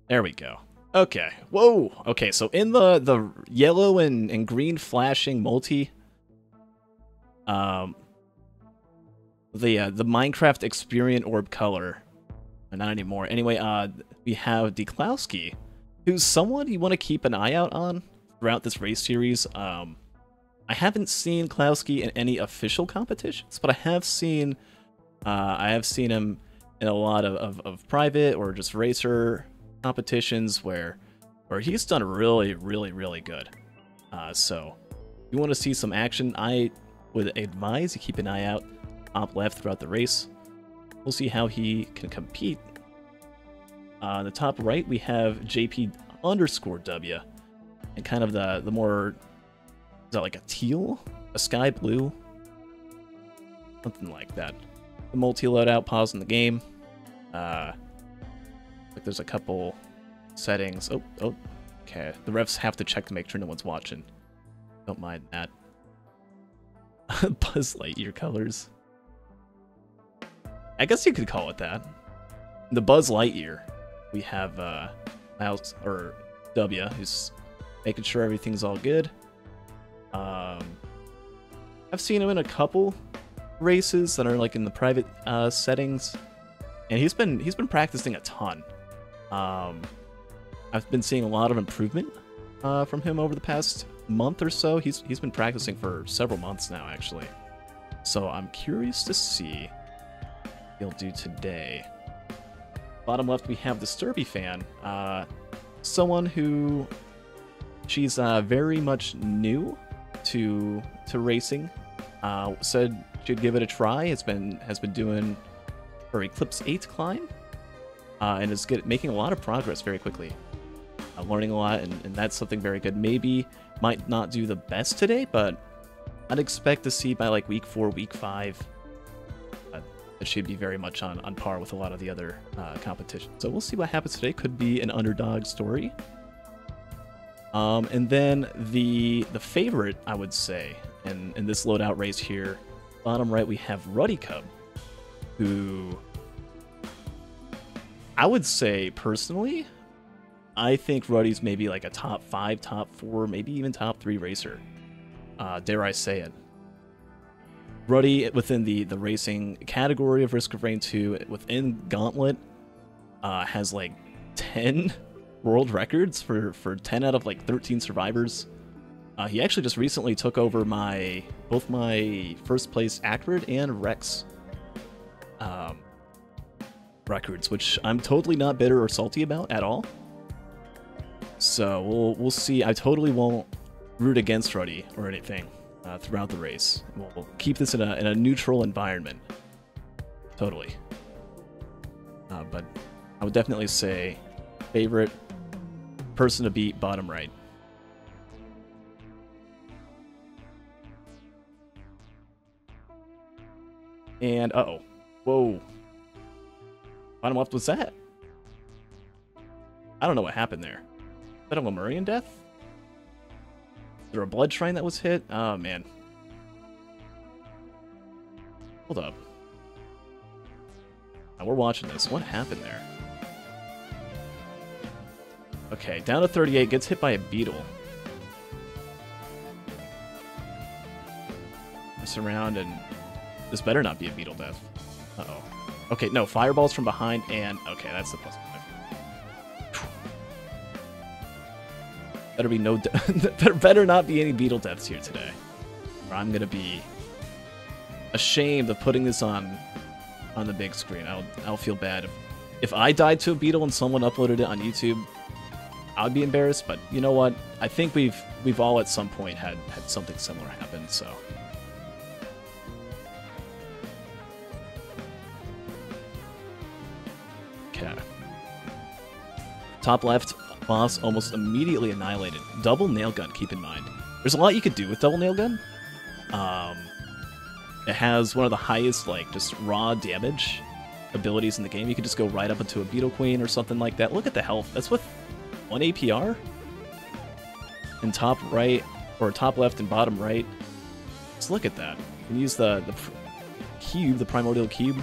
There we go. Okay. Whoa. Okay, so in the yellow and green flashing multi, the Minecraft Experience Orb color, not anymore. Anyway, we have DeKlowski, who's someone you want to keep an eye out on throughout this race series. I haven't seen Klowski in any official competitions, but I have seen him in a lot of private or just racer competitions where he's done really good. So if you want to see some action, I would advise you keep an eye out top left throughout the race. We'll see how he can compete. On the top right, we have JP_W, and kind of the more, is that like a teal? A sky blue? Something like that. The multi-loadout pause in the game. Like there's a couple settings. Oh, okay. The refs have to check to make sure no one's watching. Don't mind that. Buzz Lightyear colors. I guess you could call it that. The Buzz Lightyear. We have Mouse or W, who's making sure everything's all good. I've seen him in a couple races that are like in the private settings, and he's been practicing a ton. I've been seeing a lot of improvement from him over the past month or so. He's been practicing for several months now, actually. So I'm curious to see what he'll do today. Bottom left, we have disturbyfan, someone who she's very much new to racing. Said she'd give it a try. Has been doing her Eclipse 8 climb, and is making a lot of progress very quickly. Learning a lot, and that's something very good. Maybe might not do the best today, but I'd expect to see by like week 4, week 5. That she'd be very much on par with a lot of the other competition. So we'll see what happens today. Could be an underdog story. And then the favorite, I would say, in this loadout race here, bottom right, we have RuddyCub, who I would say personally, I think Ruddy's maybe like a top 5, top 4, maybe even top 3 racer. Dare I say it. Ruddy, within the racing category of Risk of Rain 2, within Gauntlet, has like 10 world records for 10 out of like 13 survivors. He actually just recently took over both my first place Acrid and Rex records, which I'm totally not bitter or salty about at all. So we'll see. I totally won't root against Ruddy or anything throughout the race. We'll keep this in a neutral environment. Totally. But I would definitely say favorite person to beat, bottom right. And uh-oh. Whoa. Bottom left, was that? I don't know what happened there. Is that a Lemurian death? Is there a blood shrine that was hit? Oh, man. Hold up. We're watching this. What happened there? Okay, down to 38. Gets hit by a beetle. Mess around, and this better not be a beetle death. Uh-oh. Okay, no. Fireballs from behind, and... Okay, that's the +5. Better be no... there better not be any beetle deaths here today, or I'm gonna be ashamed of putting this on the big screen. I'll feel bad if I died to a beetle and someone uploaded it on YouTube. I would be embarrassed, but you know what? I think we've all at some point had something similar happen. So okay, top left. Boss almost immediately annihilated. Double nail gun, keep in mind. There's a lot you could do with double nail gun. It has one of the highest, like, just raw damage abilities in the game. You could just go right up into a Beetle Queen or something like that. Look at the health. That's with 1 APR? In top right, or top left and bottom right. Just look at that. You can use the cube, the primordial cube,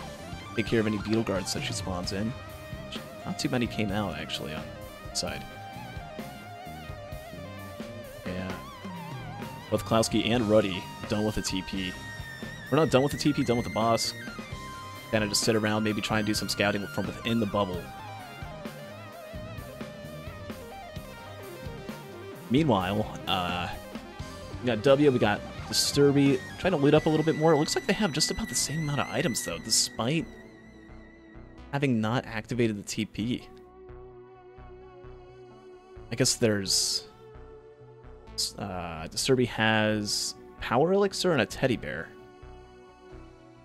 take care of any beetle guards that she spawns in. Not too many came out, actually, side. Yeah. Both DeKlowski and Ruddy done with the TP. We're not done with the TP, done with the boss. Kind of just sit around, maybe try and do some scouting from within the bubble. Meanwhile, we got W, we got Disturby, trying to loot up a little bit more. It looks like they have just about the same amount of items, though, despite having not activated the TP. I guess there's... Disturby has Power Elixir and a Teddy Bear.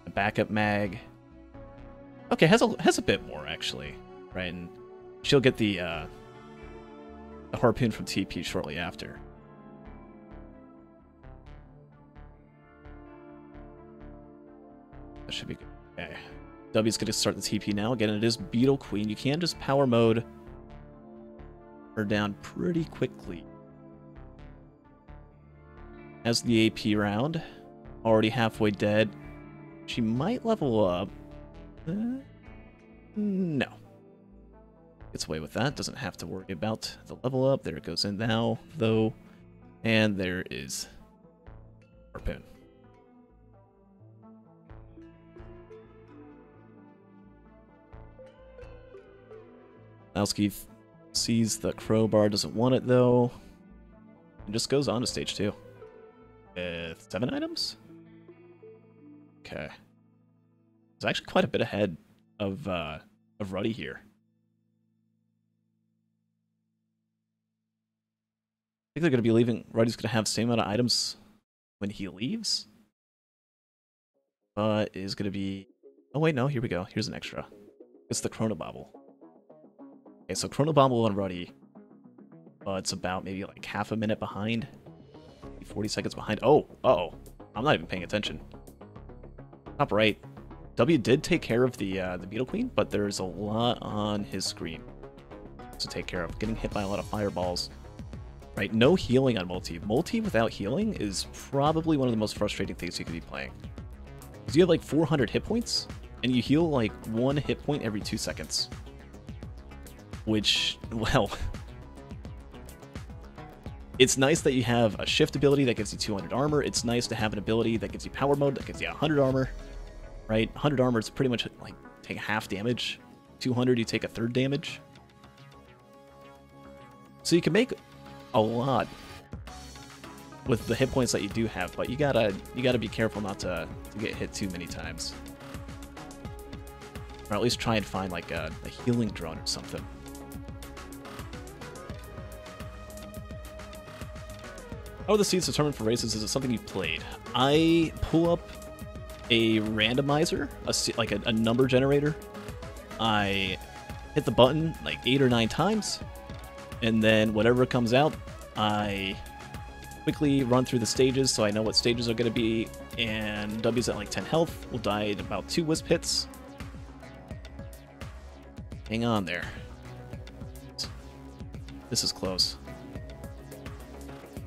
A backup mag. Okay, has a bit more, actually. Right, and she'll get the harpoon from TP shortly after. That should be good. Okay. W's going to start the TP now. Again, it is Beetle Queen. You can just power mode her down pretty quickly. As the AP round, already halfway dead. She might level up. No. Gets away with that. Doesn't have to worry about the level up. There it goes in now, though. And there is Harpoon. DeKlowski sees the crowbar, doesn't want it though, and just goes on to stage 2 with 7 items. Okay, it's actually quite a bit ahead of Ruddy here. I think they're going to be leaving. Ruddy's going to have the same amount of items when he leaves, but is going to be. Oh wait, no. Here we go. Here's an extra. It's the Chronobobble. Okay, so Chronobobble on Ruddy, it's about maybe like half a minute behind, 40 seconds behind. Oh, uh-oh, I'm not even paying attention. Top right, W did take care of the Beetle Queen, but there's a lot on his screen to take care of. Getting hit by a lot of fireballs. Right, no healing on Multi. Multi without healing is probably one of the most frustrating things you could be playing. Because you have like 400 hit points, and you heal like 1 hit point every 2 seconds. Which, well, it's nice that you have a shift ability that gives you 200 armor. It's nice to have an ability that gives you power mode that gives you 100 armor, right? 100 armor is pretty much like take half damage. 200, you take a third damage. So you can make a lot with the hit points that you do have, but you gotta be careful not to get hit too many times. Or at least try and find like a healing drone or something. How are the seeds determined for races? Is it something you played? I pull up a randomizer, like a number generator. I hit the button like 8 or 9 times, and then whatever comes out, I quickly run through the stages so I know what stages are going to be, and W's at like 10 health will die in about 2 wisp hits. Hang on there. This is close.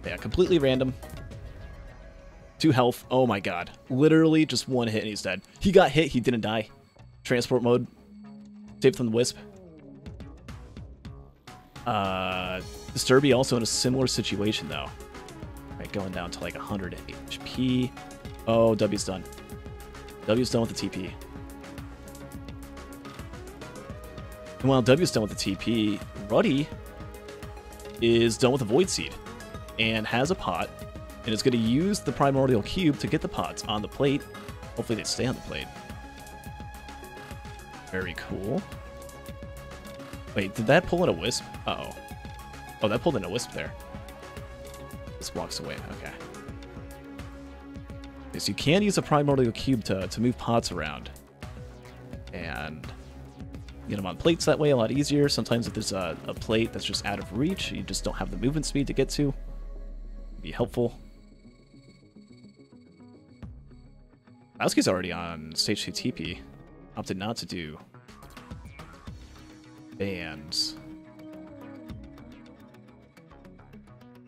Yeah, completely random. 2 health. Oh my god. Literally just 1 hit and he's dead. He got hit, he didn't die. Transport mode. Saved from the wisp. Disturby also in a similar situation though. Right, going down to like 100 HP. Oh, W's done. W's done with the TP. And while W's done with the TP, Ruddy is done with the Void Seed and has a pot, and is going to use the Primordial Cube to get the pots on the plate. Hopefully they stay on the plate. Very cool. Wait, did that pull in a wisp? Uh-oh. Oh, that pulled in a wisp there. This walks away. Okay. So you can use a Primordial Cube to move pots around. And get them on plates that way a lot easier. Sometimes if there's a plate that's just out of reach, you just don't have the movement speed to get to. Be helpful. DeKlowski's already on stage 2 TP. Opted not to do bands.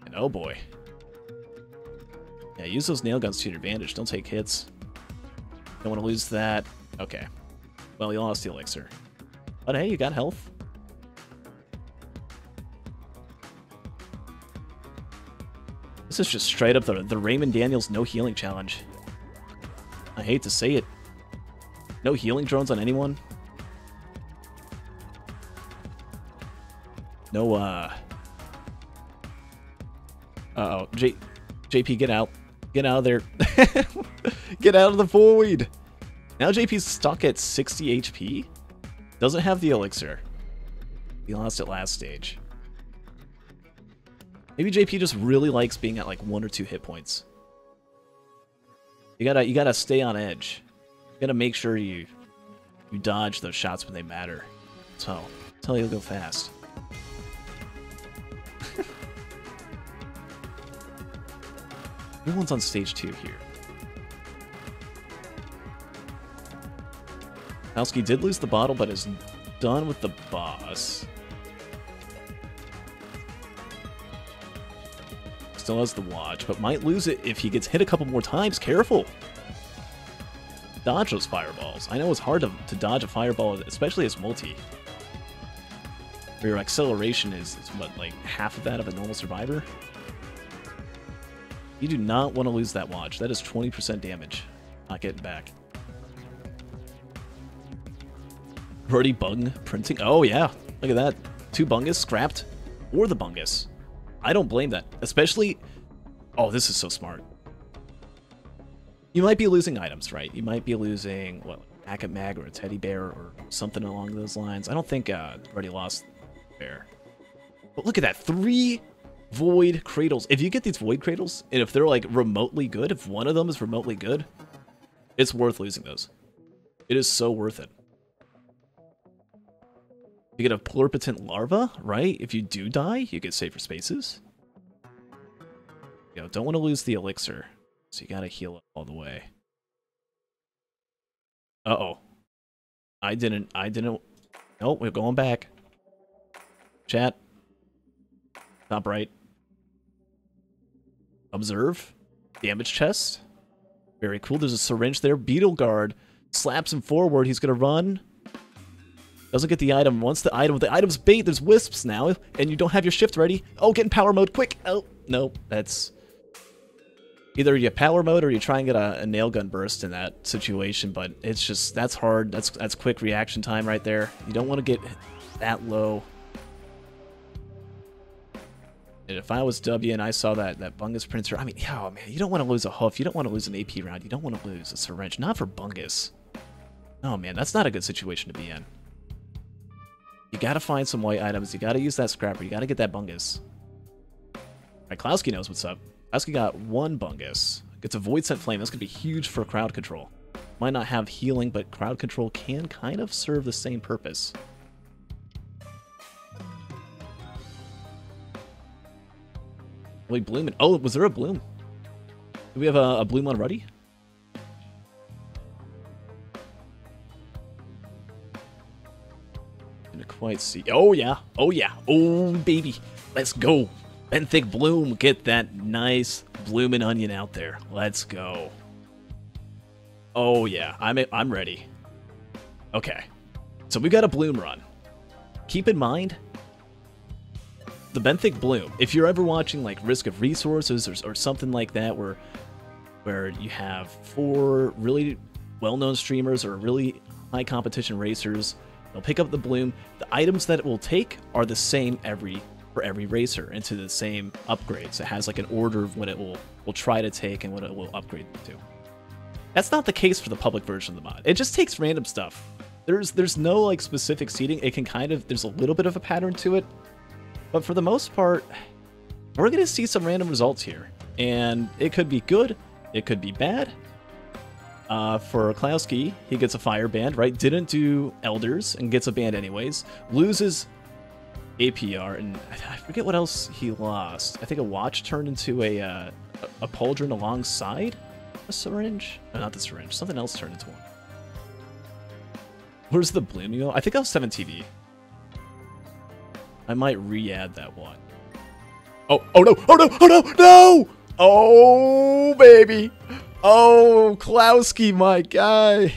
And oh boy. Yeah, use those nail guns to your advantage. Don't take hits. Don't want to lose that. Okay. Well, you lost the elixir. But hey, you got health. This is just straight up the Raymond Daniels no healing challenge. I hate to say it. No healing drones on anyone. No, uh-oh. JP, get out. Get out of there. Get out of the void. Now JP's stuck at 60 HP. Doesn't have the elixir. He lost it last stage. Maybe JP just really likes being at like 1 or 2 hit points. You gotta stay on edge. You gotta make sure you dodge those shots when they matter. So tell you'll go fast. Everyone's on stage 2 here. DeKlowski did lose the bottle, but is done with the boss. Still has the watch, but might lose it if he gets hit a couple more times. Careful! Dodge those fireballs. I know it's hard to dodge a fireball, especially as multi. Where your acceleration is what, like half of that of a normal survivor? You do not want to lose that watch. That is 20% damage. Not getting back. Already bung printing. Oh yeah, look at that. 2 bungus scrapped, or the bungus. I don't blame that. Especially, oh, this is so smart. You might be losing items, right? You might be losing, what, a packet mag or a teddy bear or something along those lines. I don't think already lost bear. But look at that, 3 void cradles. If you get these void cradles, and if they're like remotely good, if one of them is remotely good, it's worth losing those. It is so worth it. You get a pluripotent larva, right? If you do die, you get safer spaces. You know, don't want to lose the elixir, so you gotta heal up all the way. Uh-oh. I didn't. Nope, we're going back. Chat. Top right. Observe. Damage chest. Very cool. There's a syringe there. Beetle guard slaps him forward. He's gonna run. Doesn't get the item. Once the item's bait, there's wisps now, and you don't have your shift ready. Oh, get in power mode, quick! Oh, no, that's... Either you power mode or you try and get a nail gun burst in that situation, but it's just, that's hard. That's quick reaction time right there. You don't want to get that low. And if I was W and I saw that bungus printer, I mean, oh man, you don't want to lose a hoof. You don't want to lose an AP round. You don't want to lose a syringe. Not for bungus. Oh man, that's not a good situation to be in. You gotta find some white items. You gotta use that scrapper. You gotta get that bungus. Alright, DeKlowski knows what's up. DeKlowski got 1 bungus. Gets a void scent flame. That's gonna be huge for crowd control. Might not have healing, but crowd control can kind of serve the same purpose. Really blooming. Oh, was there a bloom? Do we have a bloom on Ruddy? Didn't quite see. Oh yeah. Oh yeah. Oh baby. Let's go. Benthic bloom. Get that nice blooming onion out there. Let's go. Oh yeah. I'm ready. Okay. So we got a bloom run. Keep in mind, the benthic bloom, if you're ever watching like Risk of Resources or something like that, where you have 4 really well-known streamers or really high competition racers, they'll pick up the bloom. The items that it will take are the same for every racer into the same upgrades. It has like an order of what it will try to take and what it will upgrade to. That's not the case for the public version of the mod. It just takes random stuff. There's no like specific seeding. It can kind of, there's a little bit of a pattern to it. But for the most part, we're going to see some random results here. And it could be good, it could be bad. For DeKlowski, he gets a fire band, right? Didn't do elders and gets a band anyways. Loses APR, and I forget what else he lost. I think a watch turned into a pauldron alongside a syringe. No, not the syringe. Something else turned into one. Where's the bloom go? I think I was 7TV. I might re-add that one. Oh no! Oh no! Oh no! No! Oh baby! Oh, DeKlowski, my guy.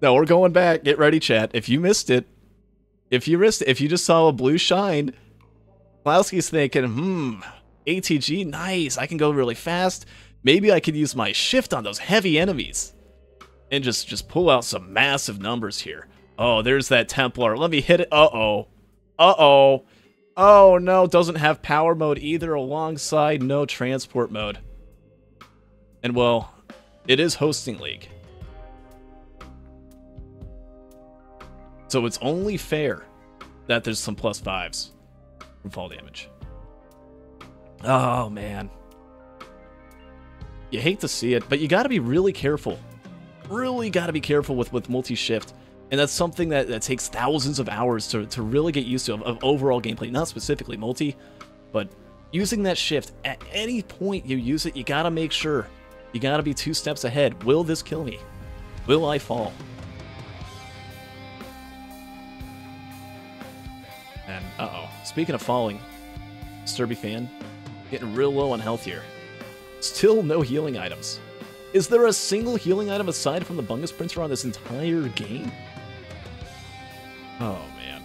No, we're going back. Get ready, chat. If you missed it, if you just saw a blue shine, DeKlowski's thinking, ATG, nice. I can go really fast. Maybe I could use my shift on those heavy enemies and just pull out some massive numbers here. Oh, there's that Templar. Let me hit it. Uh-oh. Uh-oh. Oh, no. Doesn't have power mode either, alongside no transport mode. And, well, it is hosting league. So it's only fair that there's some +5s from fall damage. Oh, man. You hate to see it, but you got to be really careful. Really got to be careful with multi-shift. And that's something that takes thousands of hours to really get used to of overall gameplay. Not specifically multi, but using that shift. At any point you use it, you got to make sure. You got to be 2 steps ahead. Will this kill me? Will I fall? And, uh-oh. Speaking of falling, disturbyfan, getting real low on health here. Still no healing items. Is there a single healing item aside from the Bungus Printer on this entire game? Oh, man.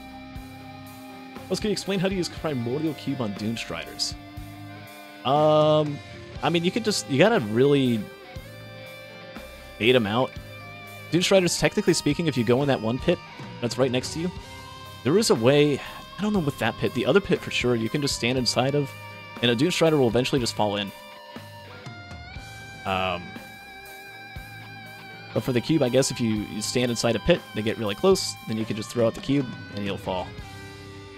Let's can you explain how to use Primordial Cube on Doomstriders? I mean, you gotta really bait them out. Doomstriders, technically speaking, if you go in that one pit that's right next to you, there is a way, I don't know with that pit, the other pit for sure, you can just stand inside of, and a Doomstrider will eventually just fall in. But for the cube, I guess if you stand inside a pit, they get really close, then you can just throw out the cube, and you'll fall.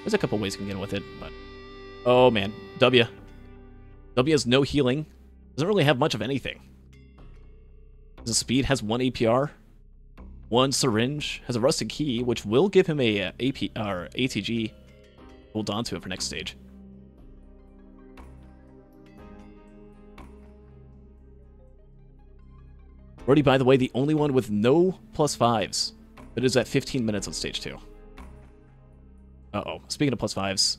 There's a couple ways you can get in with it, but... Oh, man. W. W has no healing. Doesn't really have much of anything. Has a speed, has 1 APR, 1 syringe, has a rusted key, which will give him a ATG. Hold on to it for next stage. Ruddy, by the way, the only one with no +5s. It is at 15 minutes on stage 2. Uh-oh. Speaking of +5s,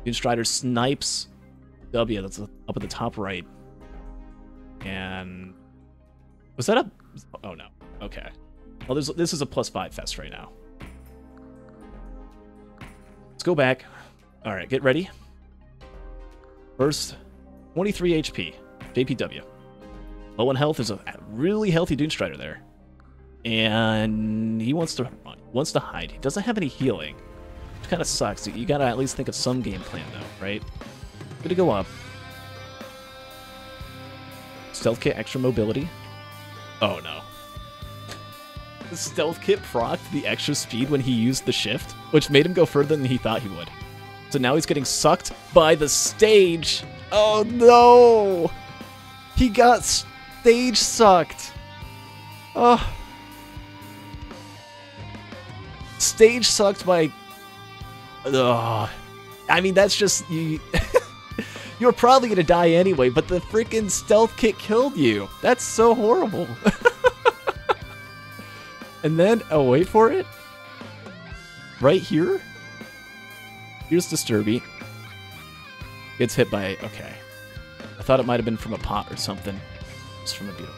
Doomstrider snipes W. That's up at the top right. And... was that a... oh, no. Okay. Well, this is a +5 fest right now. Let's go back. Alright, get ready. First, 23 HP. JPW. Low on health is a really healthy Doomstrider there. And he wants to run. He wants to hide. He doesn't have any healing. Which kind of sucks. You gotta at least think of some game plan, though, right? Good to go up. Stealth kit, extra mobility. Oh, no. The stealth kit procced the extra speed when he used the shift, which made him go further than he thought he would. So now he's getting sucked by the stage. Oh, no! He got stage sucked. Oh. Stage sucked by... oh. I mean, that's just... you. You're probably gonna die anyway, but the freaking stealth kit killed you. That's so horrible. And then, oh, wait for it. Right here? Here's Disturby. Gets hit by... okay. I thought it might have been from a pot or something. Just from a beetle.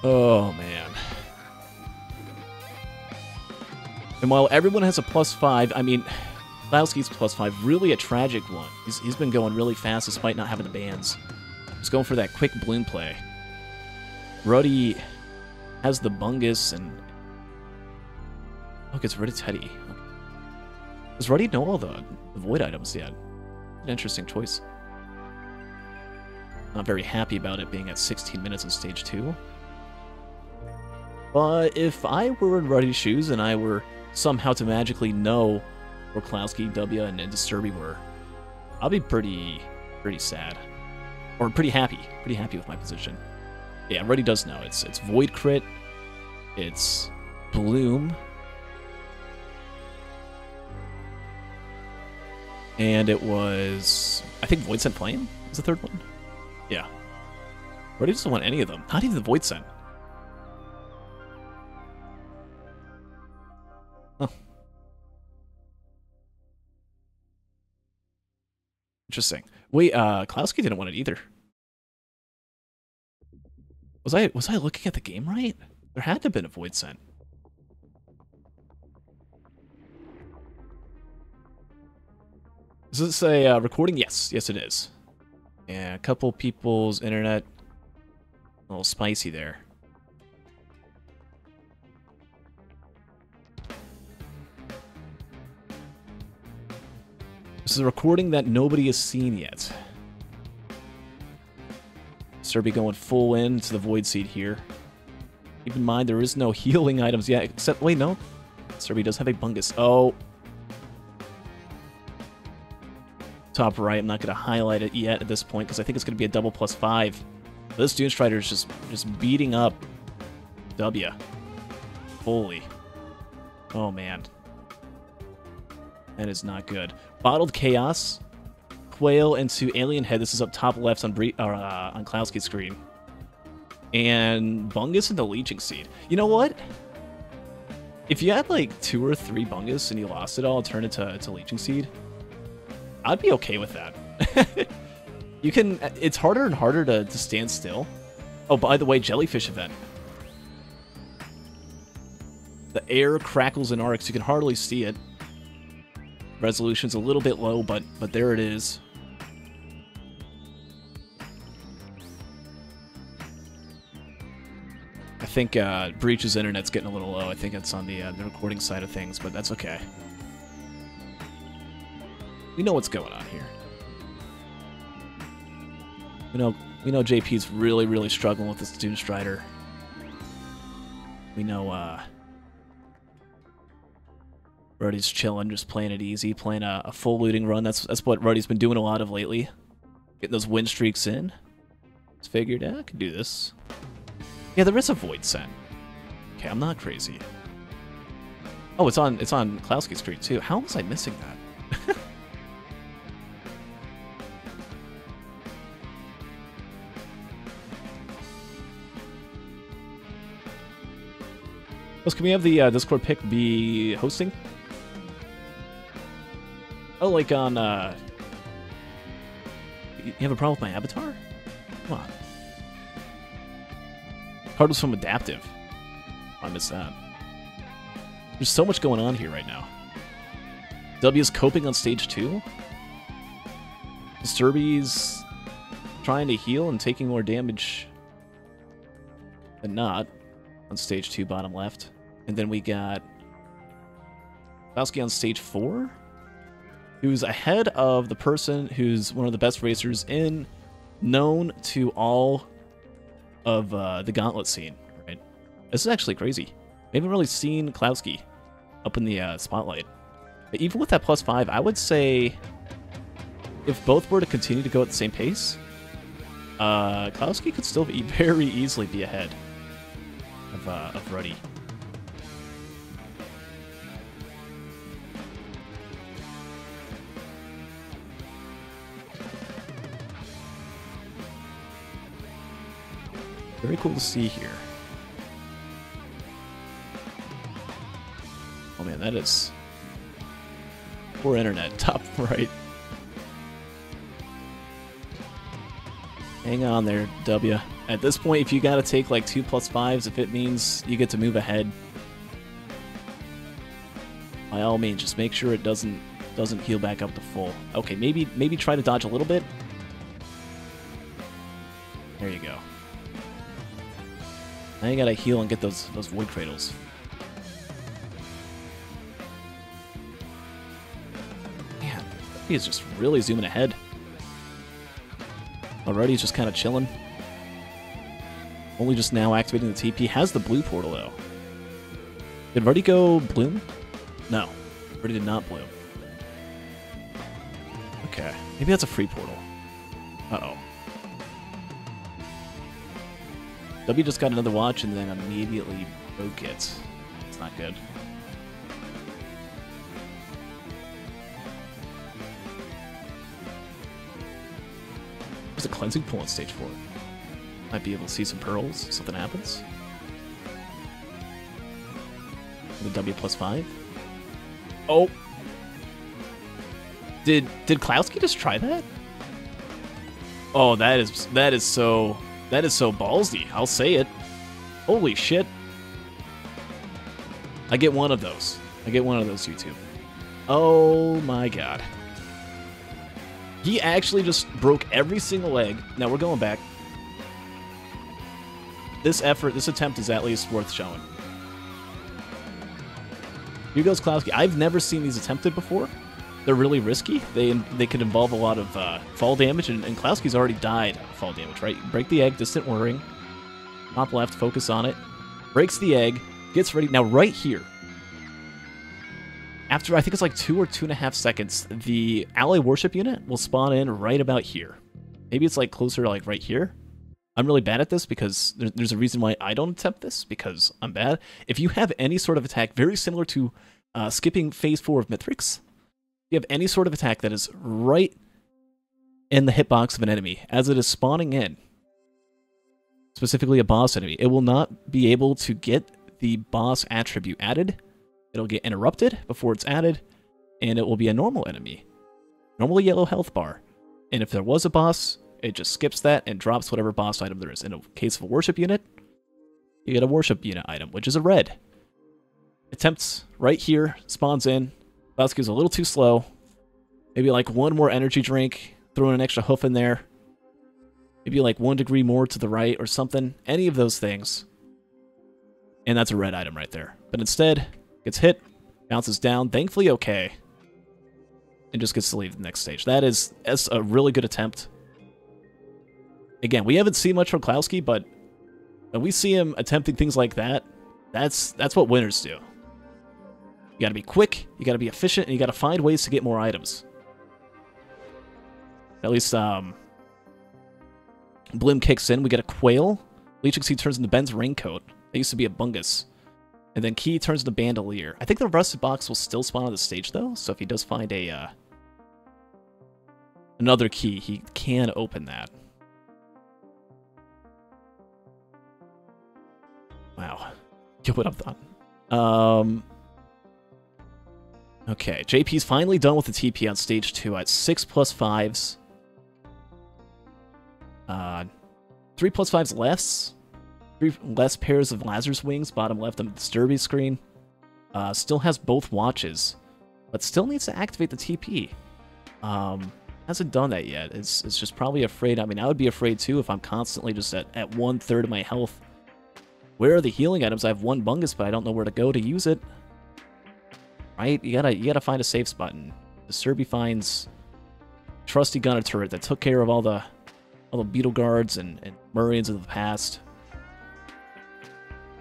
Oh, man. And while everyone has a +5, I mean, DeKlowski's +5, really a tragic one. He's been going really fast despite not having the bands. He's going for that quick bloom play. Ruddy has the Bungus and... look, it's Ruddy Teddy. Okay. Does Ruddy know all the void items yet? An interesting choice. Not very happy about it being at 16 minutes on stage 2. But if I were in Ruddy's shoes and I were somehow to magically know where DeKlowski, W, and Disturby were, I'll be pretty sad. Or pretty happy. Pretty happy with my position. Yeah, Ruddy does know. It's Void Crit. It's Bloom. And it was... I think Void Scent Flame is the third one? Yeah. Ruddy doesn't want any of them. Not even the Void Scent. Huh. Interesting. Wait, DeKlowski didn't want it either. Was I looking at the game right? There had to have been a Void Scent. Is this a recording? Yes. Yes, it is. Yeah, a couple people's internet a little spicy there. This is a recording that nobody has seen yet. Serby going full into the Void Seed here. Keep in mind, there is no healing items yet, except... Wait, no. Serby does have a Bungus. Oh. Top right, I'm not going to highlight it yet at this point, because I think it's going to be a double +5. This Doomstrider is just beating up W. Fully. Oh, man. That is not good. Bottled Chaos. Quail into Alien Head. This is up top left on DeKlowski's screen. And Bungus into Leeching Seed. You know what? If you had like 2 or 3 Bungus and you lost it all and turned it to Leeching Seed, I'd be okay with that. You can... It's harder and harder to stand still. Oh, by the way, Jellyfish event. The air crackles and arcs. You can hardly see it. Resolution's a little bit low, but there it is. I think Breach's internet's getting a little low. I think it's on the recording side of things, but that's okay. We know what's going on here. We know JP's really struggling with this Doomstrider. We know Ruddy's chilling, just playing it easy, playing a full looting run. That's what Ruddy's been doing a lot of lately. Getting those win streaks in. Just figured, I could do this. Yeah, there is a Void Scent. Okay, I'm not crazy. Oh, it's on DeKlowski's screen too. How was I missing that? Can we have the Discord pick be hosting? Oh, like on, You have a problem with my avatar? Come on. Card was from Adaptive. Oh, I missed that. There's so much going on here right now. W is coping on stage 2. Disturby's trying to heal and taking more damage than not on stage 2, bottom left. And then we got DeKlowski on stage 4, who's ahead of the person who's one of the best racers known to all of the Gauntlet scene, right? This is actually crazy. We haven't really seen DeKlowski up in the spotlight. But even with that +5, I would say if both were to continue to go at the same pace, DeKlowski could still very easily be ahead of Ruddy. Very cool to see here. Oh man, that is poor internet. Top right. Hang on there, W. At this point, if you gotta take like 2 +5s, if it means you get to move ahead, by all means, just make sure it doesn't heal back up to full. Okay, maybe try to dodge a little bit. There you go. Now you gotta heal and get those void cradles. Man, he is just really zooming ahead. Already he's just kind of chilling. Only just now activating the TP. Has the blue portal though. Did Ruddy go bloom? No, Ruddy did not bloom. Okay, maybe that's a free portal. Uh-oh. W just got another watch and then immediately broke it. It's not good. There's a cleansing pool on stage 4. Might be able to see some pearls if something happens. The W +5. Oh! Did DeKlowski just try that? Oh, that is so ballsy. I'll say it. Holy shit. I get one of those. I get one of those, YouTube. Oh my god. He actually just broke every single egg. Now we're going back. This effort, this attempt is at least worth showing. Here goes DeKlowski. I've never seen these attempted before. They're really risky. They could involve a lot of fall damage, and DeKlowski's already died of fall damage, right? Break the egg, distant whirring. Top left, focus on it. Breaks the egg, gets ready. Now right here, after I think it's like 2 or 2.5 seconds, the ally worship unit will spawn in right about here. Maybe it's like closer to like right here. I'm really bad at this because there's a reason why I don't attempt this, because I'm bad. If you have any sort of attack very similar to skipping phase 4 of Mithrix, you have any sort of attack that is right in the hitbox of an enemy as it is spawning in, specifically a boss enemy, it will not be able to get the boss attribute added. It'll get interrupted before it's added, and it will be a normal enemy. Normal yellow health bar. And if there was a boss, it just skips that and drops whatever boss item there is. In a case of a worship unit, you get a worship unit item, which is a red. Attempts right here, spawns in. DeKlowski's a little too slow. Maybe like one more energy drink, throw in an extra hoof in there. Maybe like 1 degree more to the right or something. Any of those things. And that's a red item right there. But instead, gets hit, bounces down, thankfully okay, and just gets to leave the next stage. That's a really good attempt. Again, we haven't seen much from DeKlowski, but when we see him attempting things like that, that's what winners do. You gotta be quick, you gotta be efficient, and you gotta find ways to get more items. At least, Bloom kicks in, we get a Quail. Leeching Seed turns into Ben's Raincoat. That used to be a Bungus. And then Key turns into Bandolier. I think the Rusted Box will still spawn on the stage, though, so if he does find a another key, he can open that. Wow. Get what I've done. Okay, JP's finally done with the TP on stage 2 at 6 plus 5s. 3 plus 5s less. 3 less pairs of Lazarus Wings, bottom left on the Disturby screen. Still has both watches, but still needs to activate the TP. Hasn't done that yet. It's just probably afraid. I mean, I would be afraid too if I'm constantly just at 1/3 of my health. Where are the healing items? I have 1 Bungus, but I don't know where to go to use it. Right? You gotta find a safe spot. And Disturby finds trusty gunner turret that took care of all the beetle guards and Murrians of the past,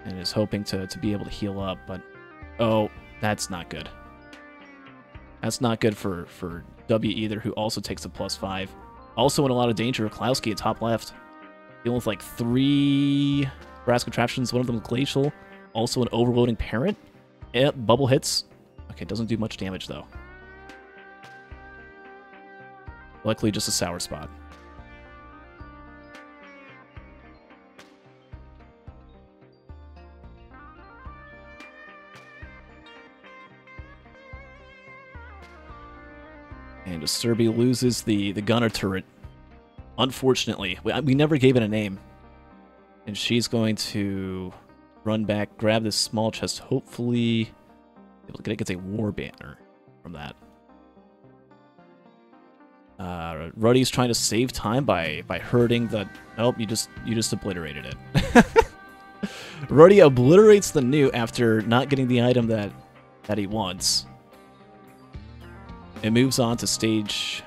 and is hoping to be able to heal up. But oh, that's not good. That's not good for W either, who also takes a +5. Also in a lot of danger, DeKlowski at top left, dealing with like 3 brass contraptions. One of them glacial. Also an overloading parent. Yep, bubble hits. Okay, doesn't do much damage though. Luckily, just a sour spot. And Disturby loses the gunner turret. Unfortunately, we never gave it a name. And she's going to run back, grab this small chest, hopefully able to get a war banner from that. Ruddy's trying to save time by hurting the... Nope, you just obliterated it. Ruddy obliterates the Newt after not getting the item that he wants. It moves on to stage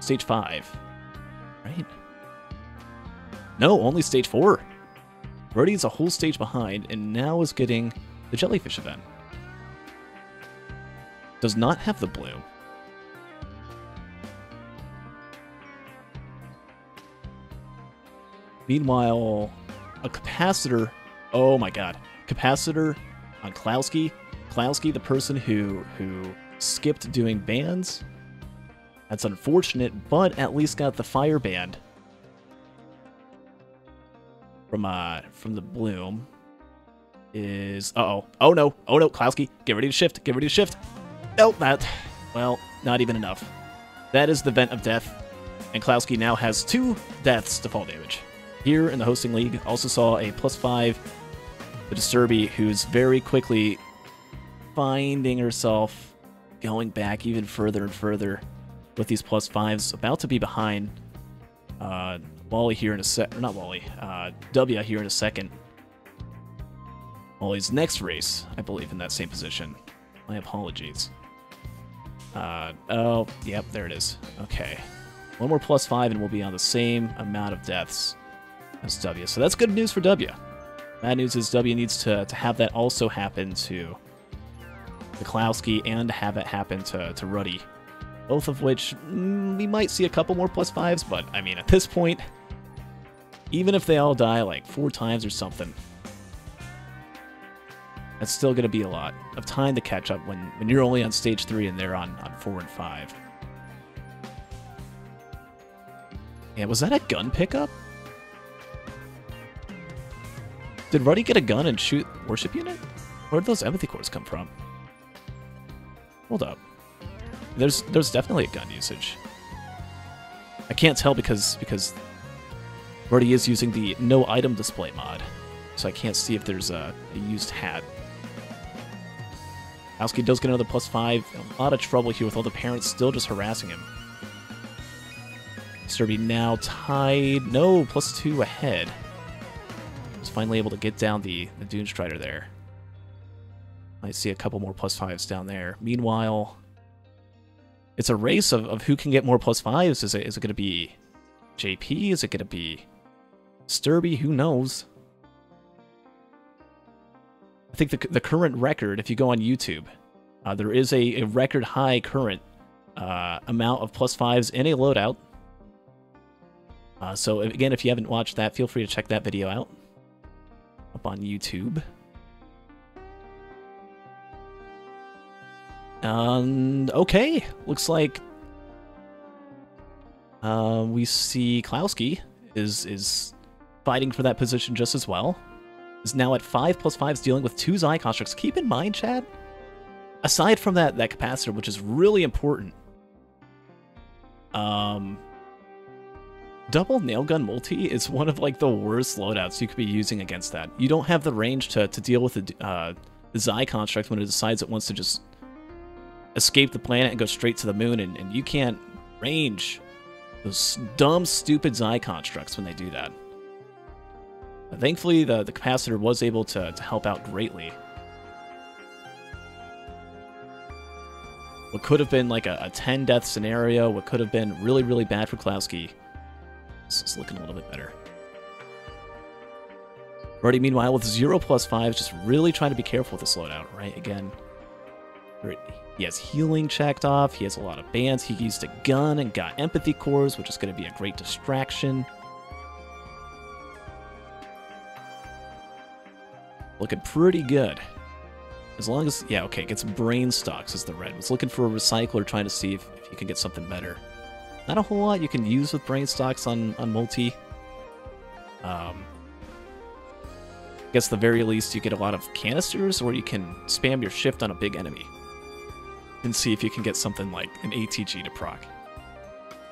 5, right? No, only stage 4. Ruddy's a whole stage behind, and now is getting the Jellyfish event. Does not have the bloom. Meanwhile, a capacitor. Oh my god, capacitor on DeKlowski. DeKlowski, the person who skipped doing bands. That's unfortunate, but at least got the fire band from the bloom. Is oh no, DeKlowski, get ready to shift, Nope, well, not even enough. That is the vent of death, and DeKlowski now has 2 deaths to fall damage. Here in the hosting league, also saw a +5. The Disturby, who's very quickly finding herself going back even further and further with these +5s, about to be behind Wally here in a sec. Or not Wally. W here in a second. Wally's next race, I believe, in that same position. My apologies. Oh, yep, there it is. Okay. One more +5 and we'll be on the same amount of deaths as W. So that's good news for W. Bad news is W needs to have that also happen to DeKlowski and have it happen to Ruddy. Both of which, we might see a couple more +5s, but, I mean, at this point, even if they all die like 4 times or something, that's still going to be a lot of time to catch up when you're only on stage 3 and they're on 4 and 5. Yeah, was that a gun pickup? Did Ruddy get a gun and shoot worship unit? Where did those empathy cores come from? Hold up. There's definitely a gun usage. I can't tell because Ruddy is using the no item display mod, so I can't see if there's a used hat. DeKlowski does get another +5. A lot of trouble here with all the parents still just harassing him. Disturby now tied. No, +2 ahead. Was finally able to get down the Dune Strider there. I see a couple more +5s down there. Meanwhile, it's a race of who can get more +5s. Is it going to be JP? Is it going to be Sturby? Who knows? I think the current record, if you go on YouTube, there is a record high current amount of +5s in a loadout. So again, if you haven't watched that, feel free to check that video out up on YouTube. And okay, looks like we see DeKlowski is fighting for that position just as well. Is now at 5 +5s dealing with 2 Xi constructs. Keep in mind, Chad, aside from that capacitor, which is really important, double nailgun multi is one of like the worst loadouts you could be using against that. You don't have the range to deal with the Xi construct when it decides it wants to just escape the planet and go straight to the moon, and you can't range those dumb, stupid Xi constructs when they do that. Thankfully, the capacitor was able to help out greatly. What could have been like a 10-death scenario, what could have been really, really bad for DeKlowski, is looking a little bit better. Ruddy, meanwhile, with 0 +5s, just really trying to be careful with this loadout, right? Again, he has healing checked off, he has a lot of bands, he used a gun and got empathy cores, which is going to be a great distraction. Looking pretty good. As long as, yeah, okay, gets brain stocks as the red. Was looking for a recycler, trying to see if you can get something better. Not a whole lot you can use with brain stocks on multi. I guess at the very least you get a lot of canisters, or you can spam your shift on a big enemy and see if you can get something like an ATG to proc.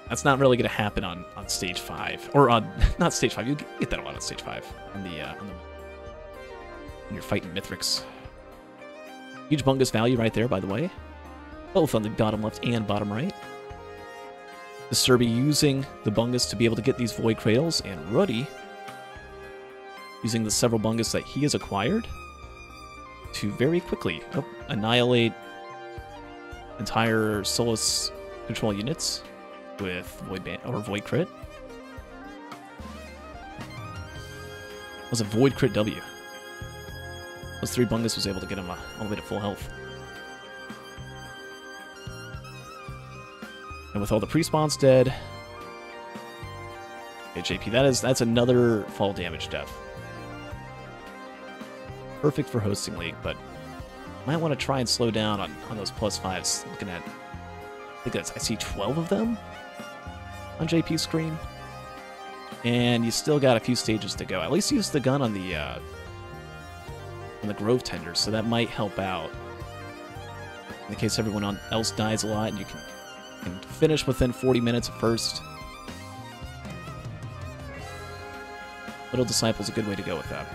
That's not really going to happen on stage 5, or on not stage 5. You get that a lot on stage 5 on the when you're fighting Mithrix. Huge bungus value right there, by the way. Both on the bottom left and bottom right. Disturby using the bungus to be able to get these void cradles, and Ruddy using the several bungus that he has acquired to very quickly annihilate entire Solus control units with void ban or void crit. It was a void crit W. Those 3 bungus was able to get him all the way to full health. And with all the pre-spawns dead, okay, JP, that's another fall damage death. Perfect for hosting league, but might want to try and slow down on those +5s. Looking at, I see 12 of them on JP's screen, and you still got a few stages to go. At least use the gun on the Grove Tenders, so that might help out in case everyone else dies a lot, and you can finish within 40 minutes at first. Little Disciple's a good way to go with that.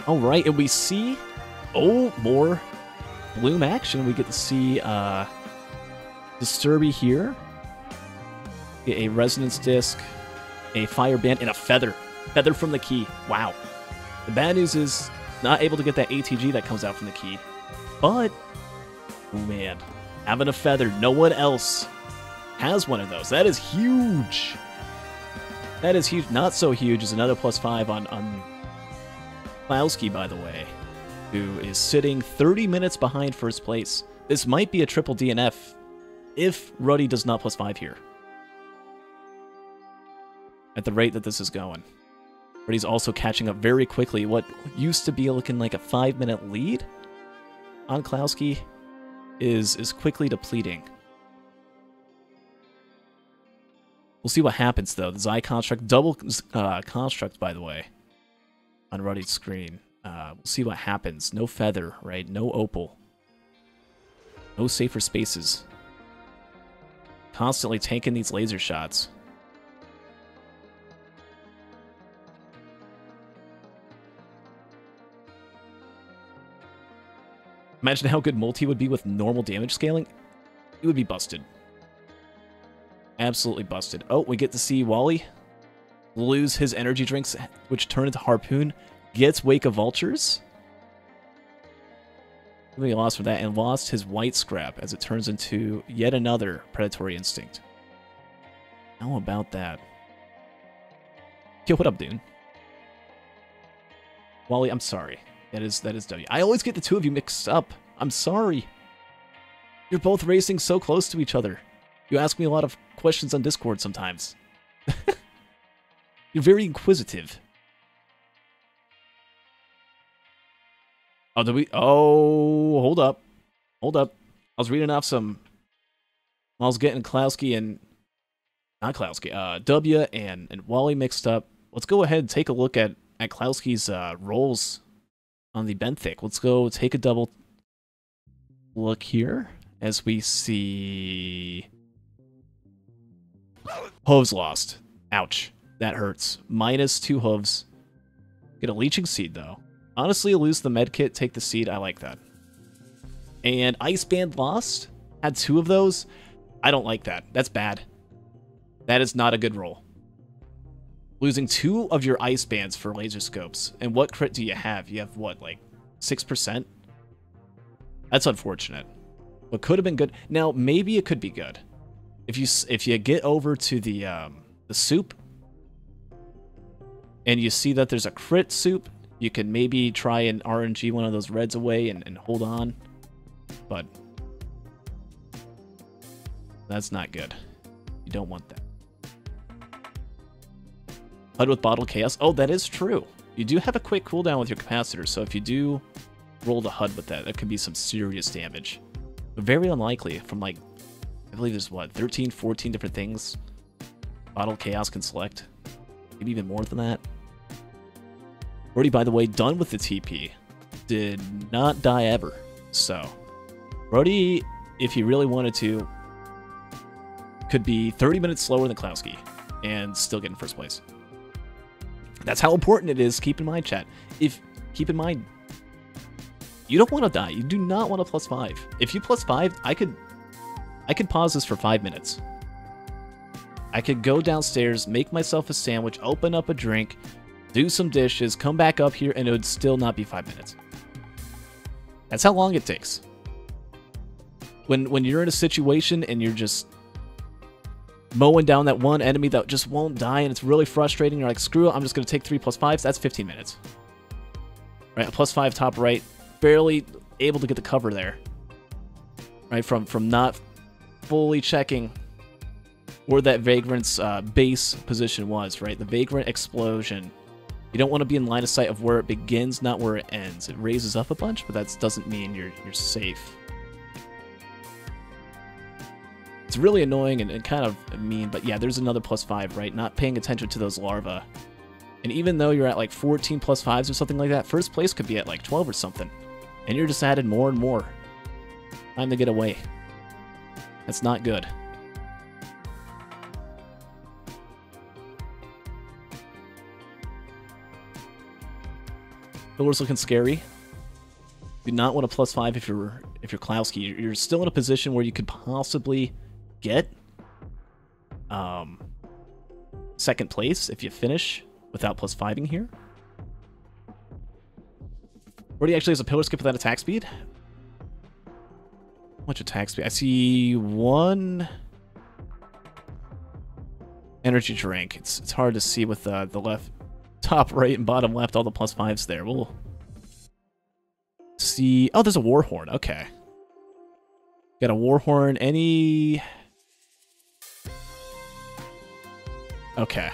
All right, and we see, oh, more Bloom action. We get to see Disturby here. Get a Resonance Disc, a Fire Band, and a Feather. Feather from the key. Wow. The bad news is not able to get that ATG that comes out from the key. But, oh man, having a Feather, no one else has one of those. That is huge. That is huge. Not so huge is another +5 on DeKlowski, by the way, who is sitting 30 minutes behind first place. This might be a triple DNF if Ruddy does not +5 here. At the rate that this is going. Ruddy's also catching up very quickly. What used to be looking like a 5-minute lead on DeKlowski is quickly depleting. We'll see what happens, though. The Xi construct, double construct, by the way, on Ruddy's screen. We'll see what happens. No Feather, right? No Opal. No safer spaces. Constantly tanking these laser shots. Imagine how good multi would be with normal damage scaling. It would be busted. Absolutely busted. Oh, we get to see Wally lose his energy drinks, which turn into Harpoon. Gets Wake of Vultures. He lost for that and lost his White Scrap as it turns into yet another Predatory Instinct. How about that? Yo, what up, dude? Wally, I'm sorry. That is W. I always get the two of you mixed up. I'm sorry. You're both racing so close to each other. You ask me a lot of questions on Discord sometimes. You're very inquisitive. Oh, did we? Oh, hold up. Hold up. I was reading off some... I was getting DeKlowski and... Not DeKlowski. W and Wally mixed up. Let's go ahead and take a look at DeKlowski's rolls on the Benthic. Let's go take a double look here as we see hooves lost. Ouch. That hurts. -2 hooves. Get a Leeching Seed, though. Honestly, lose the medkit, take the seed. I like that. And Ice Band lost. Had 2 of those. I don't like that. That's bad. That is not a good roll. Losing 2 of your Ice Bands for laser scopes. And what crit do you have? You have what, like 6%? That's unfortunate. What could have been good. Now, maybe it could be good. If you get over to the soup and you see that there's a crit soup, you can maybe try and RNG one of those reds away and hold on. But that's not good. You don't want that. HUD with Bottle Chaos. Oh, that is true. You do have a quick cooldown with your capacitor, so if you do roll the HUD with that, that could be some serious damage. But very unlikely from, like, I believe there's, what, 13, 14 different things Bottle Chaos can select. Maybe even more than that. Already, by the way, done with the TP. Did not die ever. So, Ruddy, if he really wanted to, could be 30 minutes slower than DeKlowski and still get in first place. That's how important it is. Keep in mind, chat. Keep in mind, you don't want to die. You do not want to +5. If you +5, I could pause this for 5 minutes. I could go downstairs, make myself a sandwich, open up a drink, do some dishes, come back up here, and it would still not be 5 minutes. That's how long it takes. When you're in a situation and you're just mowing down that one enemy that just won't die and it's really frustrating, you're like, screw it, I'm just going to take 3 +5s, that's 15 minutes. Right, a +5 top right, barely able to get the cover there. Right, from not fully checking where that Vagrant's base position was, right? The Vagrant explosion. You don't want to be in line of sight of where it begins, not where it ends. It raises up a bunch, but that doesn't mean you're safe. It's really annoying and kind of mean, but yeah, there's another +5, right? Not paying attention to those larvae. And even though you're at like 14 +5s or something like that, first place could be at like 12 or something. And you're just added more and more. Time to get away. That's not good. Pillar's looking scary. Do not want a +5 if you're DeKlowski. You're still in a position where you could possibly get second place if you finish without +5ing here. Ruddy actually has a pillar skip without attack speed. How much attack speed? I see 1 energy drink. It's hard to see with the left, top right, and bottom left, all the +5s there. We'll see. Oh, there's a war horn. Okay. Got a war horn. Any... Okay.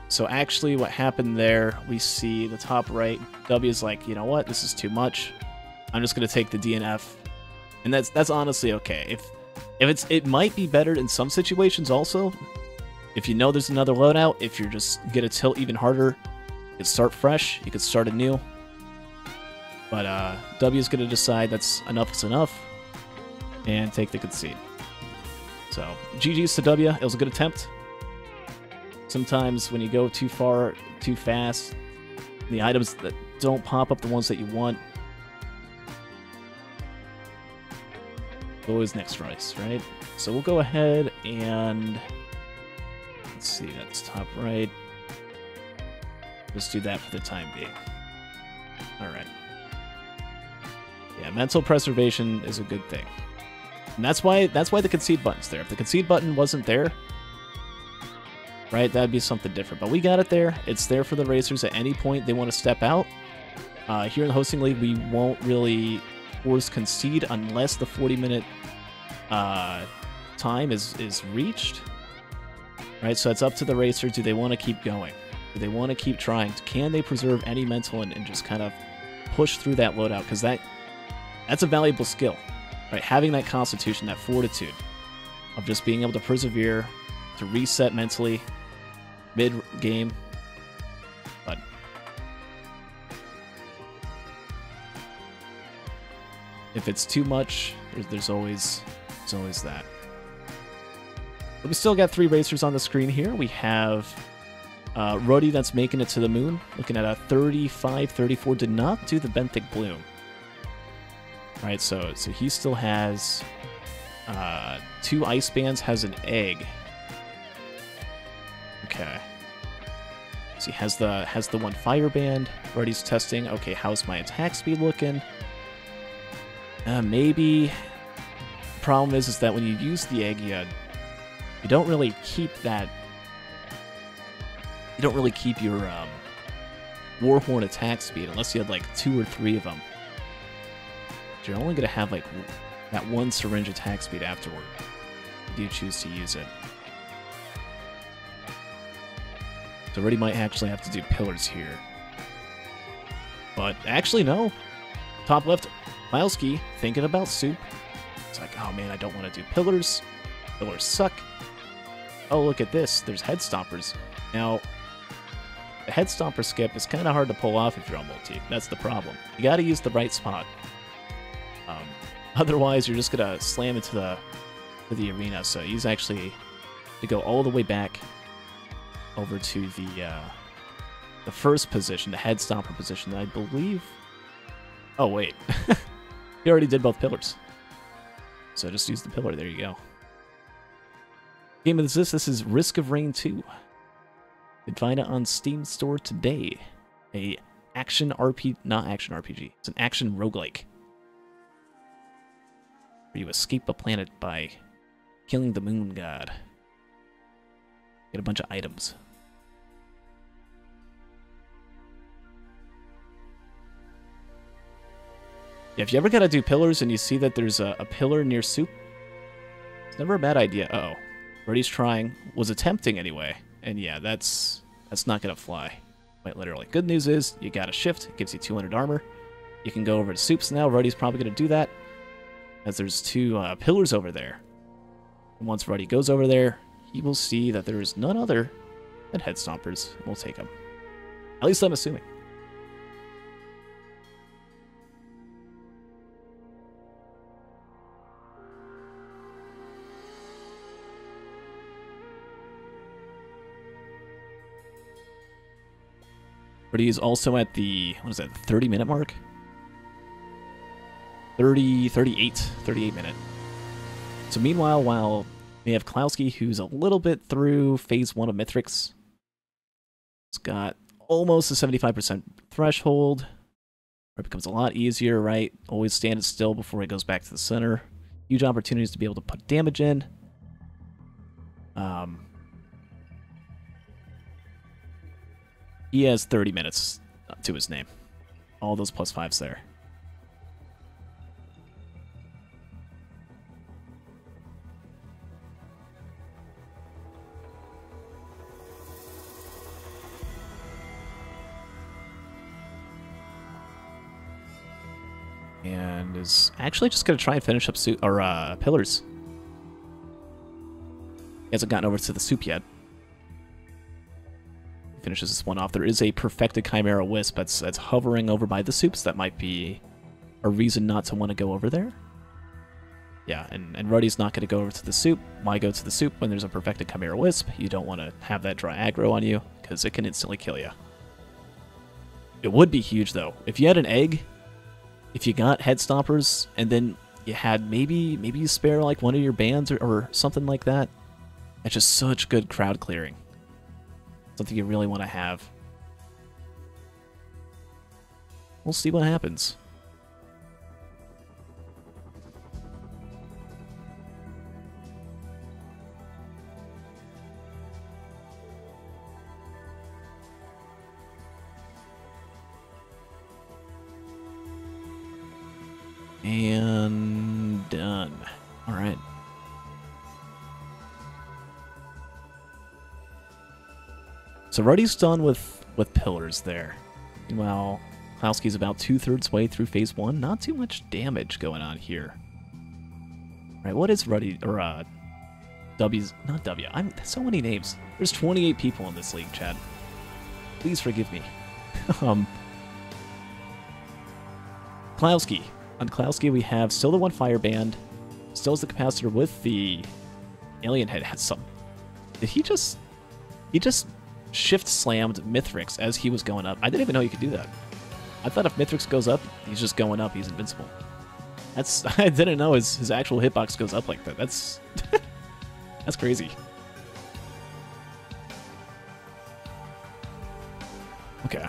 So actually what happened there, we see the top right, W is like, you know what, this is too much. I'm just going to take the DNF. And that's honestly okay. It might be better in some situations also. If you know there's another loadout, if you're just going to tilt even harder, you can start fresh, you can start anew. But W is going to decide that's enough is enough and take the concede. So GG's to W. It was a good attempt. Sometimes when you go too far, too fast, the items that don't pop up the ones that you want. Always next race, right? So we'll go ahead and let's see, that's top right. Let's do that for the time being. Alright. Yeah, mental preservation is a good thing. And that's why the concede button's there. If the concede button wasn't there, right, that'd be something different. But we got it there. It's there for the racers at any point they want to step out. Here in the hosting league, we won't really force concede unless the 40-minute time is reached. Right, so it's up to the racer. Do they want to keep going? Do they want to keep trying? Can they preserve any mental and just kind of push through that loadout? Because that's a valuable skill. Right, having that constitution, that fortitude of just being able to persevere, to reset mentally mid-game. But if it's too much, there's always that. But we still got 3 racers on the screen here. We have Ruddy that's making it to the moon, looking at a 35-34. Did not do the benthic bloom. Right, so he still has 2 ice bands, has an egg. Okay. So he has the 1 fire band. Ruddy's testing. Okay, how's my attack speed looking? Maybe. The problem is that when you use the egg, you don't really keep that. You don't really keep your Warhorn attack speed unless you had like 2 or 3 of them. You're only gonna have like that 1 syringe attack speed afterward. If you do choose to use it. So Ruddy might actually have to do pillars here. But actually, no. Top left, DeKlowski thinking about soup. It's like, oh man, I don't want to do pillars. Pillars suck. Oh, look at this. There's head stompers. Now, the head stomper skip is kind of hard to pull off if you're on multi. That's the problem. You got to use the right spot. Otherwise, you're just going to slam into the arena. So he's actually to go all the way back over to the first position, the head stomper position, I believe. Oh, wait. He already did both pillars. So just use the pillar. There you go. Game of this is Risk of Rain 2. You can find it on Steam Store today. A action RPG, not action RPG. It's an action roguelike. Where you escape a planet by killing the moon god. Get a bunch of items. Yeah, if you ever gotta do pillars and you see that there's a pillar near soup, it's never a bad idea. Uh-oh. Ruddy's trying, was attempting anyway. And yeah, that's not gonna fly. Quite literally. Good news is, you got a shift, it gives you 200 armor. You can go over to soups now. Ruddy's probably gonna do that, as there's 2 pillars over there. And once Ruddy goes over there, he will see that there is none other than head stompers. We'll take them. At least I'm assuming. But he's also at the, what is that, 30-minute mark? 38 minute. So meanwhile, while we have DeKlowski, who's a little bit through phase 1 of Mithrix, it's got almost a 75% threshold, where it becomes a lot easier, right? Always stand still before he goes back to the center. Huge opportunities to be able to put damage in. He has 30 minutes to his name. All those +5s there. And is actually just going to try and finish up pillars. He hasn't gotten over to the soup yet. He finishes this one off. There is a perfected Chimera Wisp that's hovering over by the soups. That might be a reason not to want to go over there. Yeah, and Ruddy's not going to go over to the soup. Why go to the soup when there's a perfected Chimera Wisp? You don't want to have that draw aggro on you, because it can instantly kill you. It would be huge, though. If you had an egg, if you got head stoppers, and then you had maybe you spare like one of your bands or something like that, that's just such good crowd clearing. Something you really want to have. We'll see what happens. And done. All right. So Ruddy's done with pillars there. Meanwhile, DeKlowski's about 2/3 way through phase 1. Not too much damage going on here. All right, what is Ruddy or W's? Not W. So many names. There's 28 people in this league, Chad. Please forgive me. DeKlowski. On DeKlowski, we have still the 1 fire band. Still has the capacitor with the alien head. Has some. Did he just shift slammed Mithrix as he was going up? I didn't even know you could do that. I thought if Mithrix goes up, he's just going up. He's invincible. I didn't know his actual hitbox goes up like that. That's that's crazy. Okay.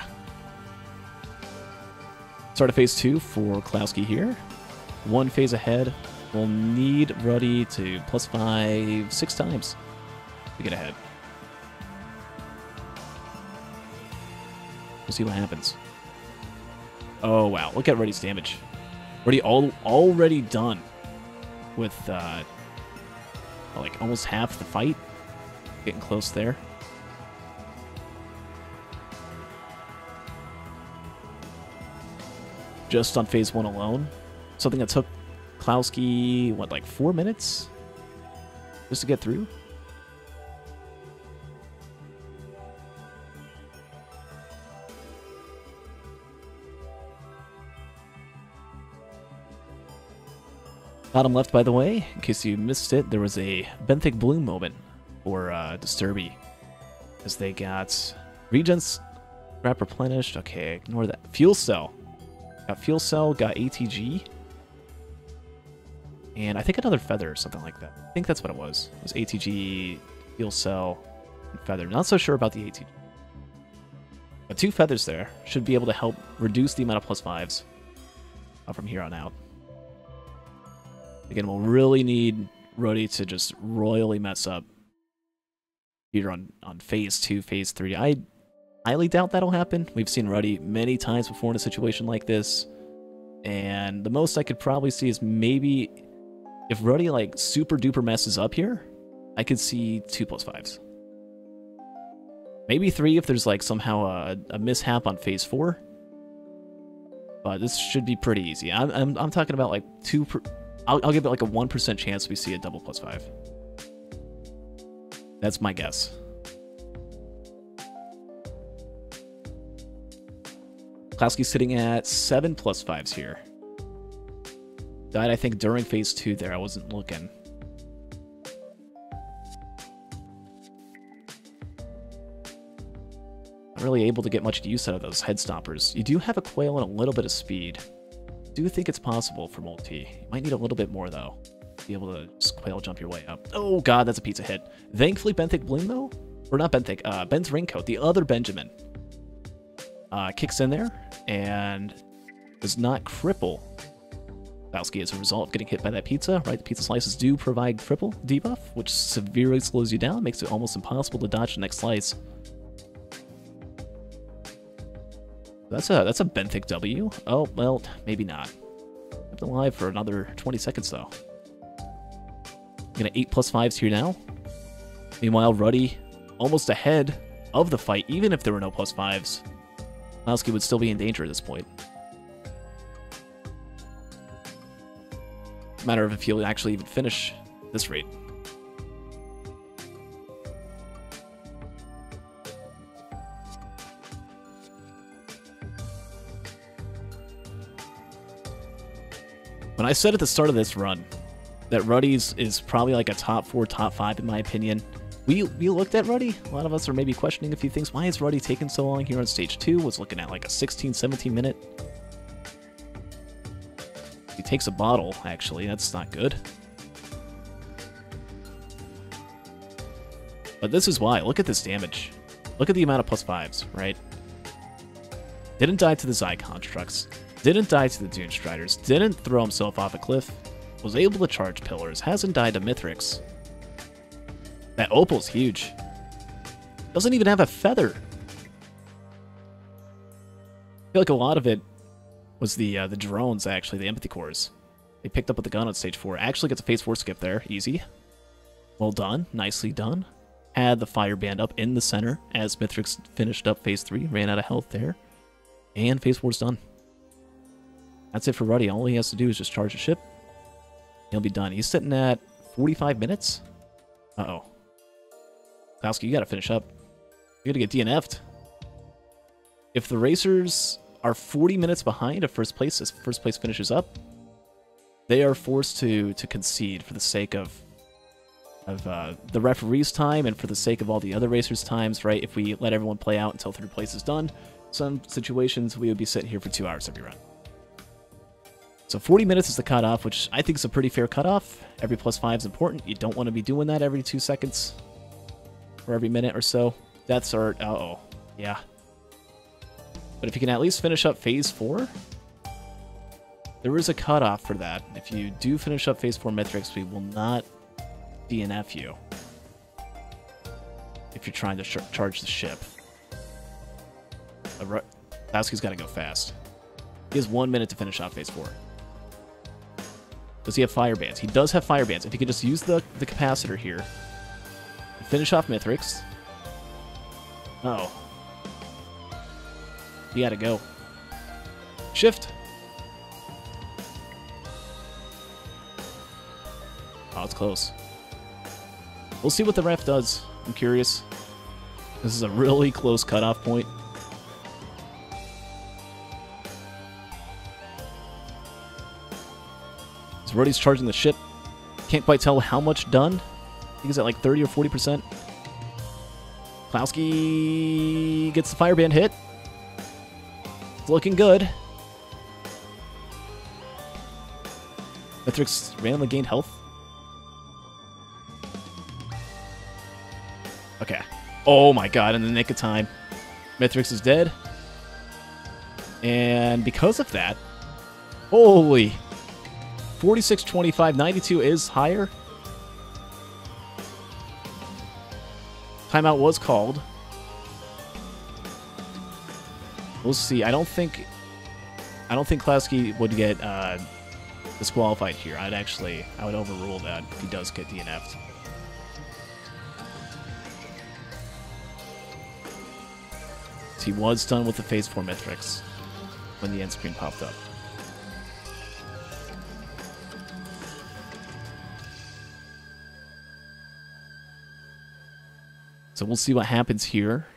Start of phase 2 for DeKlowski here. 1 phase ahead. We'll need Ruddy to +5 6 times to get ahead. We'll see what happens. Oh wow, look at Ruddy's damage. Ruddy already done with like almost half the fight. Getting close there. Just on phase 1 alone. Something that took DeKlowski, what, like 4 minutes? Just to get through? Bottom left, by the way, in case you missed it, there was a Benthic Bloom moment for Disturby. As they got Regents, scrap replenished. Okay, ignore that. Fuel Cell. Got Fuel Cell, got ATG. And I think another Feather or something like that. I think that's what it was. It was ATG, Fuel Cell, and Feather. Not so sure about the ATG. But 2 Feathers there should be able to help reduce the amount of +5s from here on out. Again, we'll really need Ruddy to just royally mess up here on phase 2, phase 3. I highly doubt that'll happen. We've seen Ruddy many times before in a situation like this. And the most I could probably see is maybe if Ruddy like super duper messes up here, I could see 2 +5s. Maybe 3 if there's like somehow a mishap on phase 4. But this should be pretty easy. I'm talking about like 2 per... I'll give it like a 1% chance we see a double +5. That's my guess. DeKlowski's sitting at 7 +5s here. Died, I think, during phase 2 there. I wasn't looking. Not really able to get much use out of those head stompers. You do have a quail and a little bit of speed. I do think it's possible for multi. You might need a little bit more, though. Be able to just quail jump your way up. Oh god, that's a pizza hit. Thankfully, Benthic Bloom, though, or not Benthic, Ben's Raincoat, the other Benjamin, kicks in there and does not cripple DeKlowski as a result of getting hit by that pizza. Right, the pizza slices do provide cripple debuff, which severely slows you down, makes it almost impossible to dodge the next slice. That's a Benthic W. Oh well, maybe not. Kept alive for another 20 seconds though. Gonna 8+5s here now. Meanwhile, Ruddy almost ahead of the fight, even if there were no +5s. DeKlowski would still be in danger at this point. It's a matter of if he'll actually even finish this rate. When I said at the start of this run that Ruddy's is probably like a top 4, top 5 in my opinion, we looked at Ruddy. A lot of us are maybe questioning a few things. Why is Ruddy taking so long here on stage 2? Was looking at like a 16, 17 minute. He takes a bottle, actually. That's not good. But this is why. Look at this damage. Look at the amount of +5s, right? Didn't die to the Zai constructs. Didn't die to the Dune Striders. Didn't throw himself off a cliff. Was able to charge pillars. Hasn't died to Mithrix. That Opal's huge. Doesn't even have a feather. I feel like a lot of it was the drones, actually, the empathy cores. They picked up with the gun on stage 4. Actually gets a phase 4 skip there. Easy. Well done. Nicely done. Had the fire band up in the center as Mithrix finished up phase 3. Ran out of health there. And phase 4's done. That's it for Ruddy. All he has to do is just charge the ship. He'll be done. He's sitting at 45 minutes. Uh-oh. DeKlowski, you gotta finish up. You gotta get DNF'd. If the racers are 40 minutes behind if first place as first place finishes up, they are forced to concede for the sake of the referee's time and for the sake of all the other racers' times, right? If we let everyone play out until third place is done, some situations we would be sitting here for 2 hours every run. So 40 minutes is the cutoff, which I think is a pretty fair cutoff. Every +5 is important. You don't want to be doing that every 2 seconds or every minute or so. Deaths are... uh-oh. Yeah. But if you can at least finish up phase 4, there is a cutoff for that. If you do finish up phase 4 Mithrix, we will not DNF you if you're trying to charge the ship. DeKlowski's got to go fast. He has 1 minute to finish off phase 4. Does he have fire bands? He does have fire bands. If he could just use the capacitor here and finish off Mithrix. Uh-oh. You gotta go. Shift. Oh, it's close. We'll see what the ref does. I'm curious. This is a really close cutoff point. So Ruddy's charging the ship. Can't quite tell how much done. I think he's at like 30 or 40%. DeKlowski gets the fireband hit. It's looking good. Mithrix randomly gained health. Okay. Oh my god, in the nick of time. Mithrix is dead. And because of that, holy, 46-25, 92 is higher. Timeout was called. We'll see. I don't think DeKlowski would get disqualified here. I would overrule that if he does get DNF'd. He was done with the phase 4 Mithrix when the end screen popped up. So we'll see what happens here.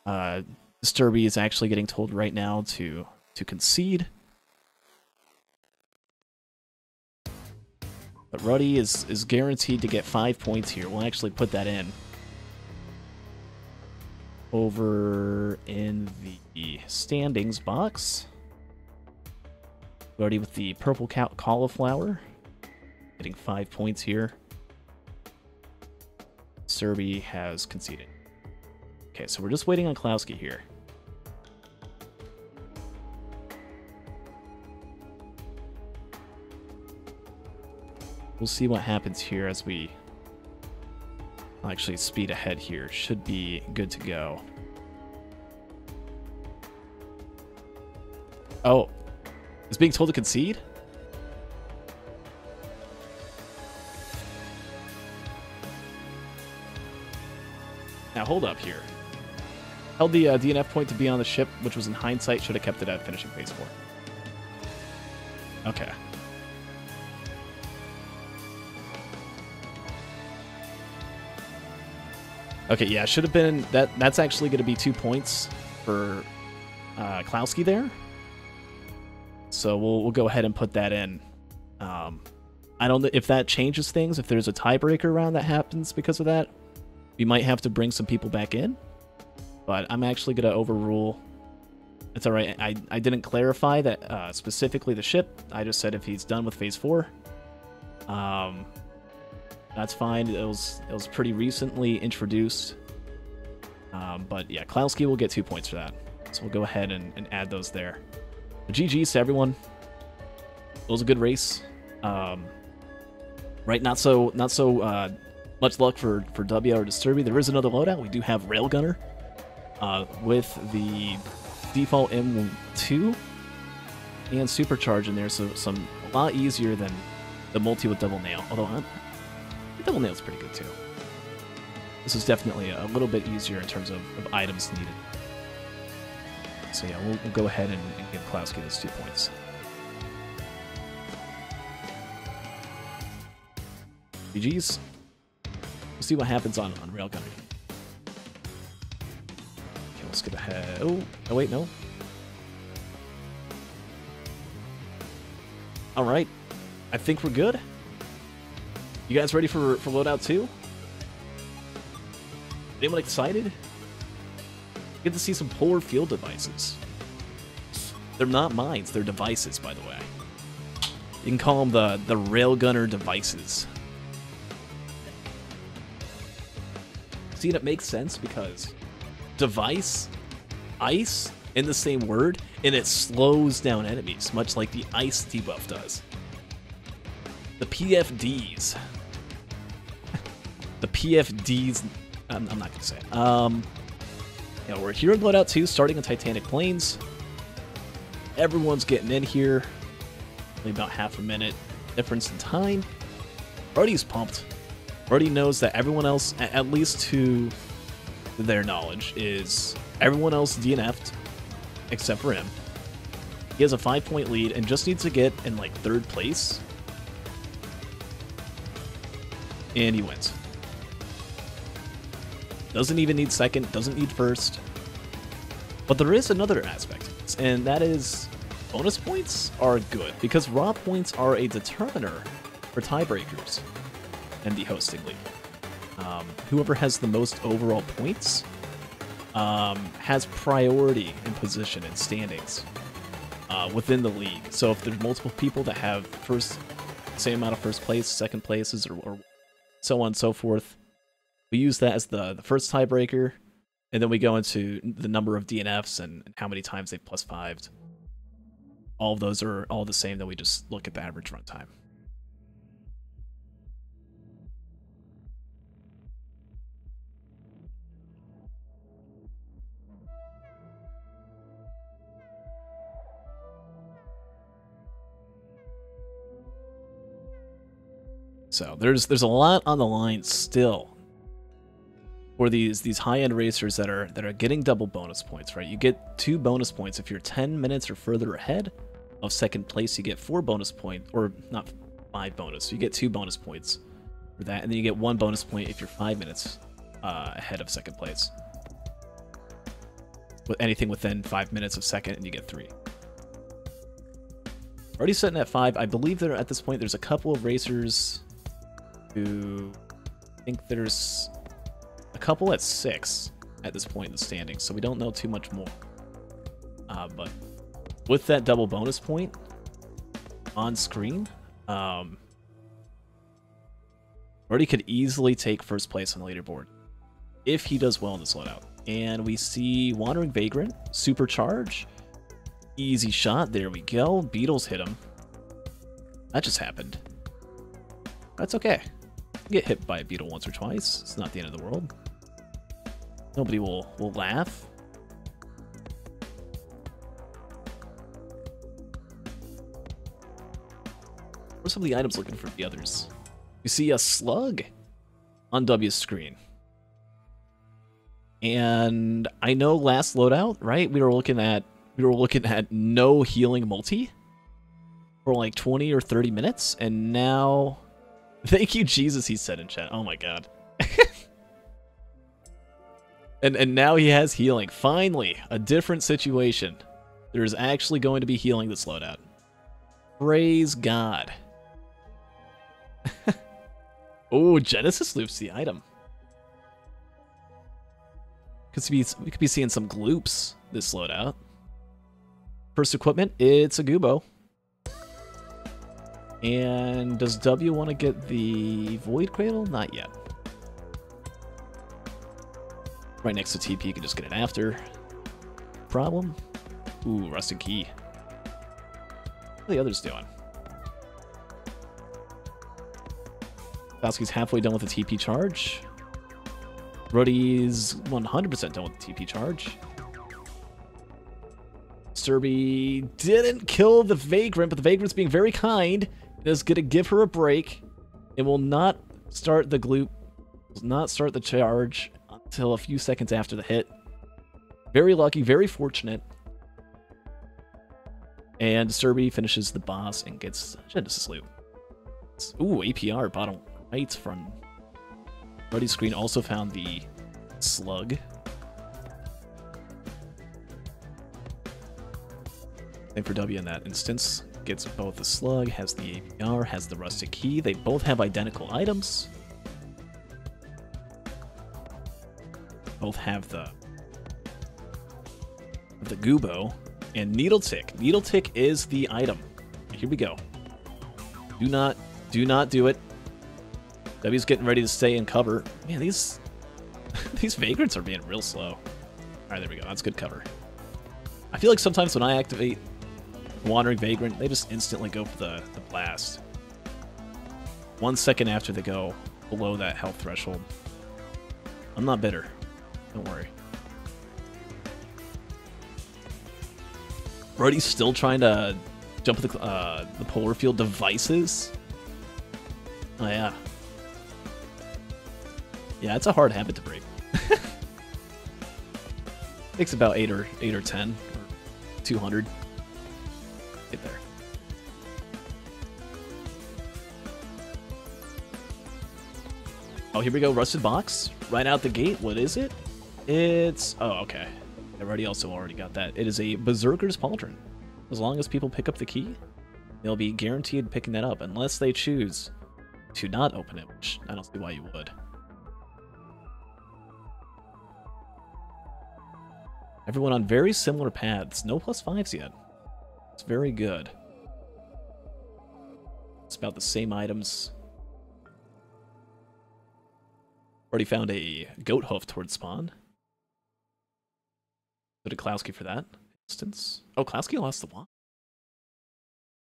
Disturby is actually getting told right now to concede. But Ruddy is guaranteed to get 5 points here. We'll actually put that in. over in the standings box. Already with the purple cauliflower, getting 5 points here. Serby has conceded. Okay, so we're just waiting on DeKlowski here. We'll see what happens here as we actually speed ahead here. Should be good to go. Oh, is being told to concede? Now hold up here. Held the DNF point to be on the ship, which was in hindsight should have kept it at finishing phase 4. Okay. Okay, yeah, should have been that. That's actually going to be 2 points for DeKlowski there. So we'll go ahead and put that in. I don't know if that changes things. If there's a tiebreaker round that happens because of that, we might have to bring some people back in. But I'm actually going to overrule. It's all right. I didn't clarify that specifically the ship. I just said if he's done with phase 4. That's fine. It was pretty recently introduced. But yeah, DeKlowski will get 2 points for that. So we'll go ahead and add those there. But GG's to everyone. It was a good race. Right, not so much luck for W or Disturby. There is another loadout. We do have Railgunner with the default M2 and Supercharge in there, so a lot easier than the multi with Double Nail. Although Double Nail's pretty good too. This is definitely a little bit easier in terms of items needed. So yeah, we'll go ahead and give DeKlowski those 2 points. GG's. We'll see what happens on Railgunner. Okay, let's get ahead. Oh, wait, no. All right, I think we're good. You guys ready for Loadout 2? Anyone excited? Get to see some polar field devices. They're not mines, they're devices, by the way. You can call them the Railgunner devices. See, and it makes sense because device, ice, in the same word, and it slows down enemies, much like the ice debuff does. The PFDs. The PFDs. I'm not going to say it. Yeah, we're here in Loadout 2, starting in Titanic Plains. Everyone's getting in here. Only about half a minute difference in time. Ruddy's pumped. Ruddy knows that everyone else, at least to their knowledge, is everyone else DNF'd except for him. He has a 5-point lead and just needs to get in like 3rd place. And he wins. Doesn't even need 2nd, doesn't need 1st. But there is another aspect to this, and that is bonus points are good, because raw points are a determiner for tiebreakers in the hosting league. Whoever has the most overall points has priority in position and standings within the league. So if there's multiple people that have same amount of first place, second places, or so on and so forth, we use that as the first tiebreaker, and then we go into the number of DNFs and how many times they've +5'd. All of those are all the same, then we just look at the average runtime. So there's a lot on the line still for these high-end racers that are getting double bonus points, right? You get 2 bonus points if you're 10 minutes or further ahead of 2nd place. You get 4 bonus points, or not 5 bonus. You get 2 bonus points for that, and then you get 1 bonus point if you're 5 minutes ahead of 2nd place. With anything within 5 minutes of 2nd, and you get 3. Already sitting at 5. I believe that at this point there's a couple of racers who, I think there's a couple at 6. at this point in the standings, so we don't know too much more. But with that double bonus point on screen, Ruddy could easily take first place on the leaderboard if he does well in this loadout. And we see Wandering Vagrant, Supercharge, easy shot, there we go. Beetles hit him. That just happened. That's okay. Get hit by a beetle once or twice. It's not the end of the world. Nobody will laugh. What are some of the items looking for the others? You see a slug on W's screen. And I know last loadout, right? We were looking at no healing multi for like 20 or 30 minutes, and now thank you Jesus, he said in chat. Oh my god. and now he has healing. Finally, a different situation. There's actually going to be healing this loadout. Praise God. Oh, Genesis loops the item. We could be seeing some gloops this loadout. First equipment, it's a Gubo. And does W want to get the Void Cradle? Not yet. Right next to TP, you can just get it after. Problem? Ooh, Rusted Key. What are the others doing? DeKlowski's halfway done with the TP charge. Ruddy's 100% done with the TP charge. Sturby didn't kill the Vagrant, but the Vagrant's being very kind. It is going to give her a break. It will not start the gloop, will not start the charge until a few seconds after the hit. Very lucky, very fortunate. And Sturby finishes the boss and gets Genesis loot. Ooh, APR, bottom right from Ruddy's screen. Also found the slug. Same for W in that instance. Gets both the slug, has the APR, has the rusted key. They both have identical items. Both have the Gubo and Needle Tick. Needle Tick is the item. Here we go. Do not do it. W's getting ready to stay in cover. Man, these Vagrants are being real slow. All right, there we go. That's good cover. I feel like sometimes when I activate Wandering Vagrant, they just instantly go for the blast. 1 second after they go below that health threshold. I'm not bitter. Don't worry. Ruddy's still trying to jump the polar field devices. Oh yeah. Yeah, it's a hard habit to break. Takes about 8 or 10 or 200. Get there. Oh, here we go. Rusted box right out the gate. What is it? It's okay. Everybody also already got that. It is a Berserker's Pauldron. As long as people pick up the key, they'll be guaranteed picking that up unless they choose to not open it, which I don't see why you would. Everyone on very similar paths. No +5s yet. It's very good. It's about the same items. Already found a goat hoof towards spawn. So DeKlowski for that instance. Oh, Klowski lost the one.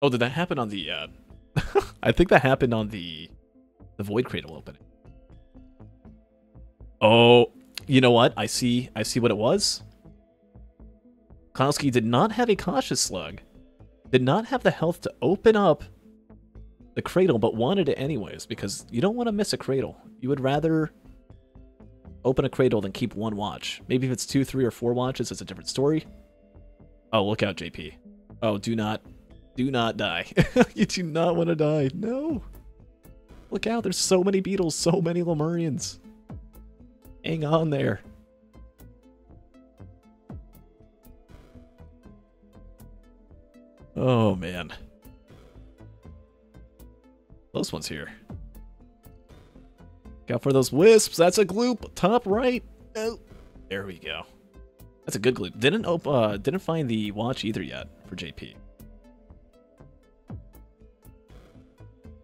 Oh, did that happen on the I think that happened on the Void Cradle opening. Oh, you know what? I see what it was. Klowski did not have a cautious slug. Did not have the health to open up the cradle, but wanted it anyways, because you don't want to miss a cradle. You would rather open a cradle than keep one watch. Maybe if it's 2, 3, or 4 watches, it's a different story. Oh, look out, JP. Oh, do not die. You do not want to die. No. Look out, there's so many beetles, so many Lemurians. Hang on there. Oh, man. Close ones here. Look out for those wisps. That's a gloop. Top right. Oh. There we go. That's a good glue. Didn't find the watch either yet for JP.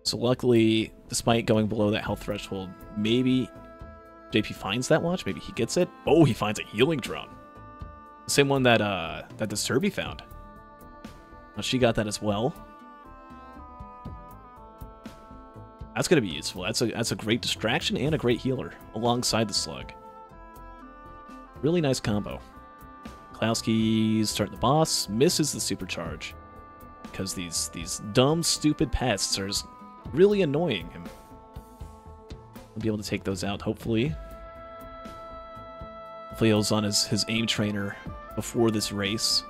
So luckily, despite going below that health threshold, maybe JP finds that watch. Maybe he gets it. Oh, he finds a healing drone. The same one that that Disturby found. Well, she got that as well. That's gonna be useful. That's a great distraction and a great healer alongside the slug. Really nice combo. DeKlowski's starting the boss, misses the supercharge because these dumb, stupid pests are just really annoying him. We'll be able to take those out, hopefully. Hopefully he's on his aim trainer before this race.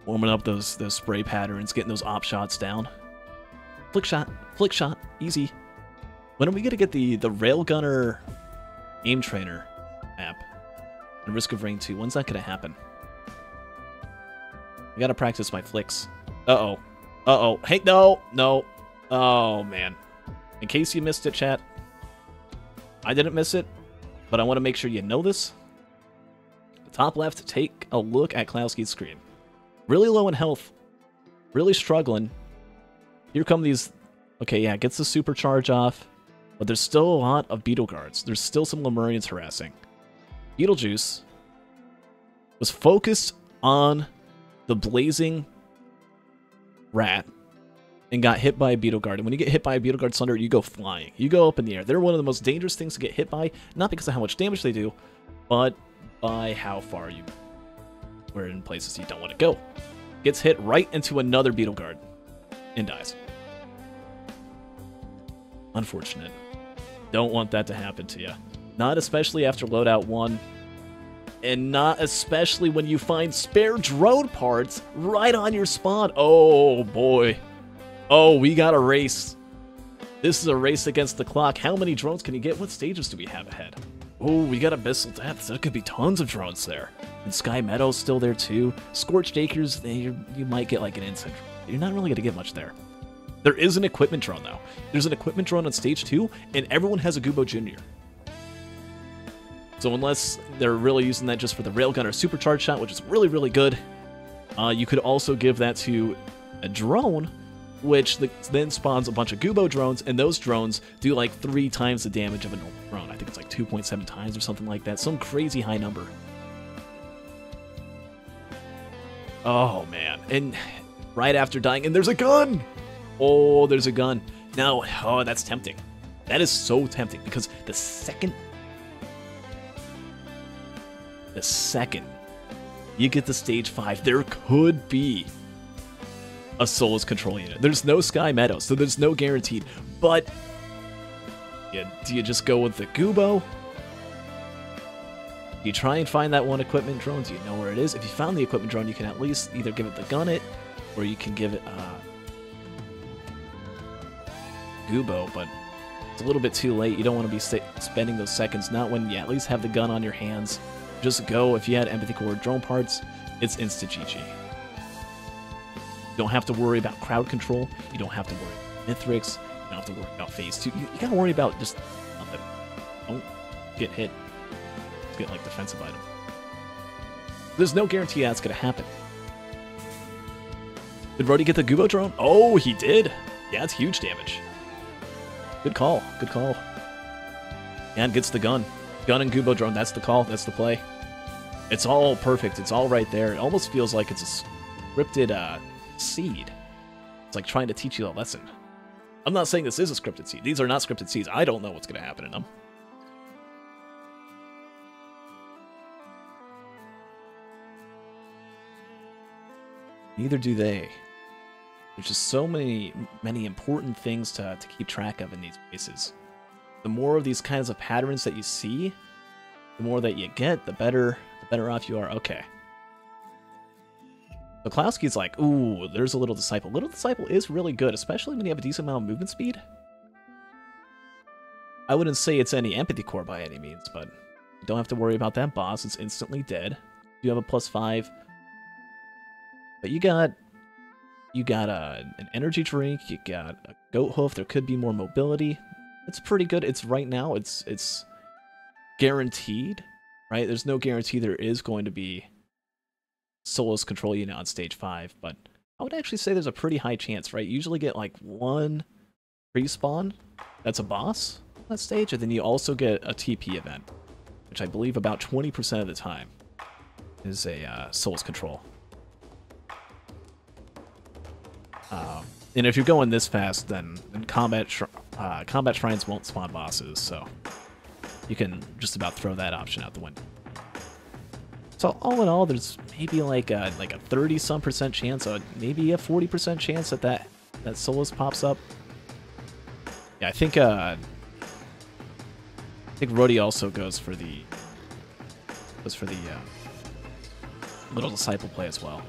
Warming up those spray patterns, getting those op shots down. Flick shot, easy. When are we gonna get the Railgunner aim trainer map? And Risk of Rain 2, when's that gonna happen? I gotta practice my flicks. Uh-oh. Hey, no. Oh, man. In case you missed it, chat, I didn't miss it, but I want to make sure you know this. The top left, take a look at DeKlowski's screen. Really low in health. Really struggling. Here come these... Okay, yeah, gets the supercharge off, but there's still a lot of Beetle Guards. There's still some Lemurians harassing. Beetlejuice was focused on the blazing rat and got hit by a Beetle Guard. And when you get hit by a Beetle Guard, Sunder, you go flying. You go up in the air. They're one of the most dangerous things to get hit by, not because of how much damage they do, but by how far you... We're in places you don't want to go. Gets hit right into another Beetle Guard and dies. Unfortunate. Don't want that to happen to you. Not especially after Loadout 1. And not especially when you find spare drone parts right on your spawn. Oh, boy. Oh, we got a race. This is a race against the clock. How many drones can you get? What stages do we have ahead? Oh, we got Abyssal Depths. There could be tons of drones there. And Sky Meadow's still there, too. Scorched Acres, you might get like an insect. You're not really going to get much there. There is an equipment drone, though. There's an equipment drone on stage 2, and everyone has a Gubo Jr. So unless they're really using that just for the Railgunner Supercharge shot, which is really, really good, you could also give that to a drone, which then spawns a bunch of Gubo drones, and those drones do like 3 times the damage of a normal drone. I think it's like 2.7 times or something like that. Some crazy high number. Oh, man. And right after dying, and there's a gun! Oh, there's a gun. Now, oh, that's tempting. That is so tempting, because the second you get to stage 5, there could be a Soulless Control unit. There's no Sky Meadow, so there's no guaranteed. But yeah, do you just go with the Gubo? Do you try and find that one equipment drone? Do you know where it is? If you found the equipment drone, you can at least either give it the Gunnet, or you can give it Gubo, but it's a little bit too late. You don't want to be spending those seconds, not when you at least have the gun on your hands. Just go. If you had Empathy Core drone parts, it's instant GG. You don't have to worry about crowd control. You don't have to worry about Mithrix. You don't have to worry about phase 2. You gotta worry about just nothing. Don't get hit. Just get like defensive item. There's no guarantee that's gonna happen. Did Ruddy get the Gubo drone? Oh, he did. Yeah, it's huge damage. Good call. Good call. And gets the gun. Gun and Gubo drone. That's the call. That's the play. It's all perfect. It's all right there. It almost feels like it's a scripted seed. It's like trying to teach you a lesson. I'm not saying this is a scripted seed. These are not scripted seeds. I don't know what's going to happen in them. Neither do they. There's just so many important things to keep track of in these races. The more of these kinds of patterns that you see, the more that you get, the better off you are. Okay. DeKlowski's like, ooh, there's a Little Disciple. Little Disciple is really good, especially when you have a decent amount of movement speed. I wouldn't say it's any Empathy Core by any means, but you don't have to worry about that boss. It's instantly dead. You have a +5. But you got an energy drink, you got a goat hoof, there could be more mobility. It's pretty good. It's right now, it's guaranteed, right? There's no guarantee there is going to be Soulless control unit on stage 5, but I would actually say there's a pretty high chance, right? You usually get like one pre-spawn that's a boss on that stage, and then you also get a TP event, which I believe about 20% of the time is a Soulless control. And if you're going this fast, then combat shrines won't spawn bosses, so you can just about throw that option out the window. So all in all, there's maybe like a 30-some% chance, maybe a 40% chance that Soulless pops up. Yeah, I think Ruddy also goes for the little disciple play as well.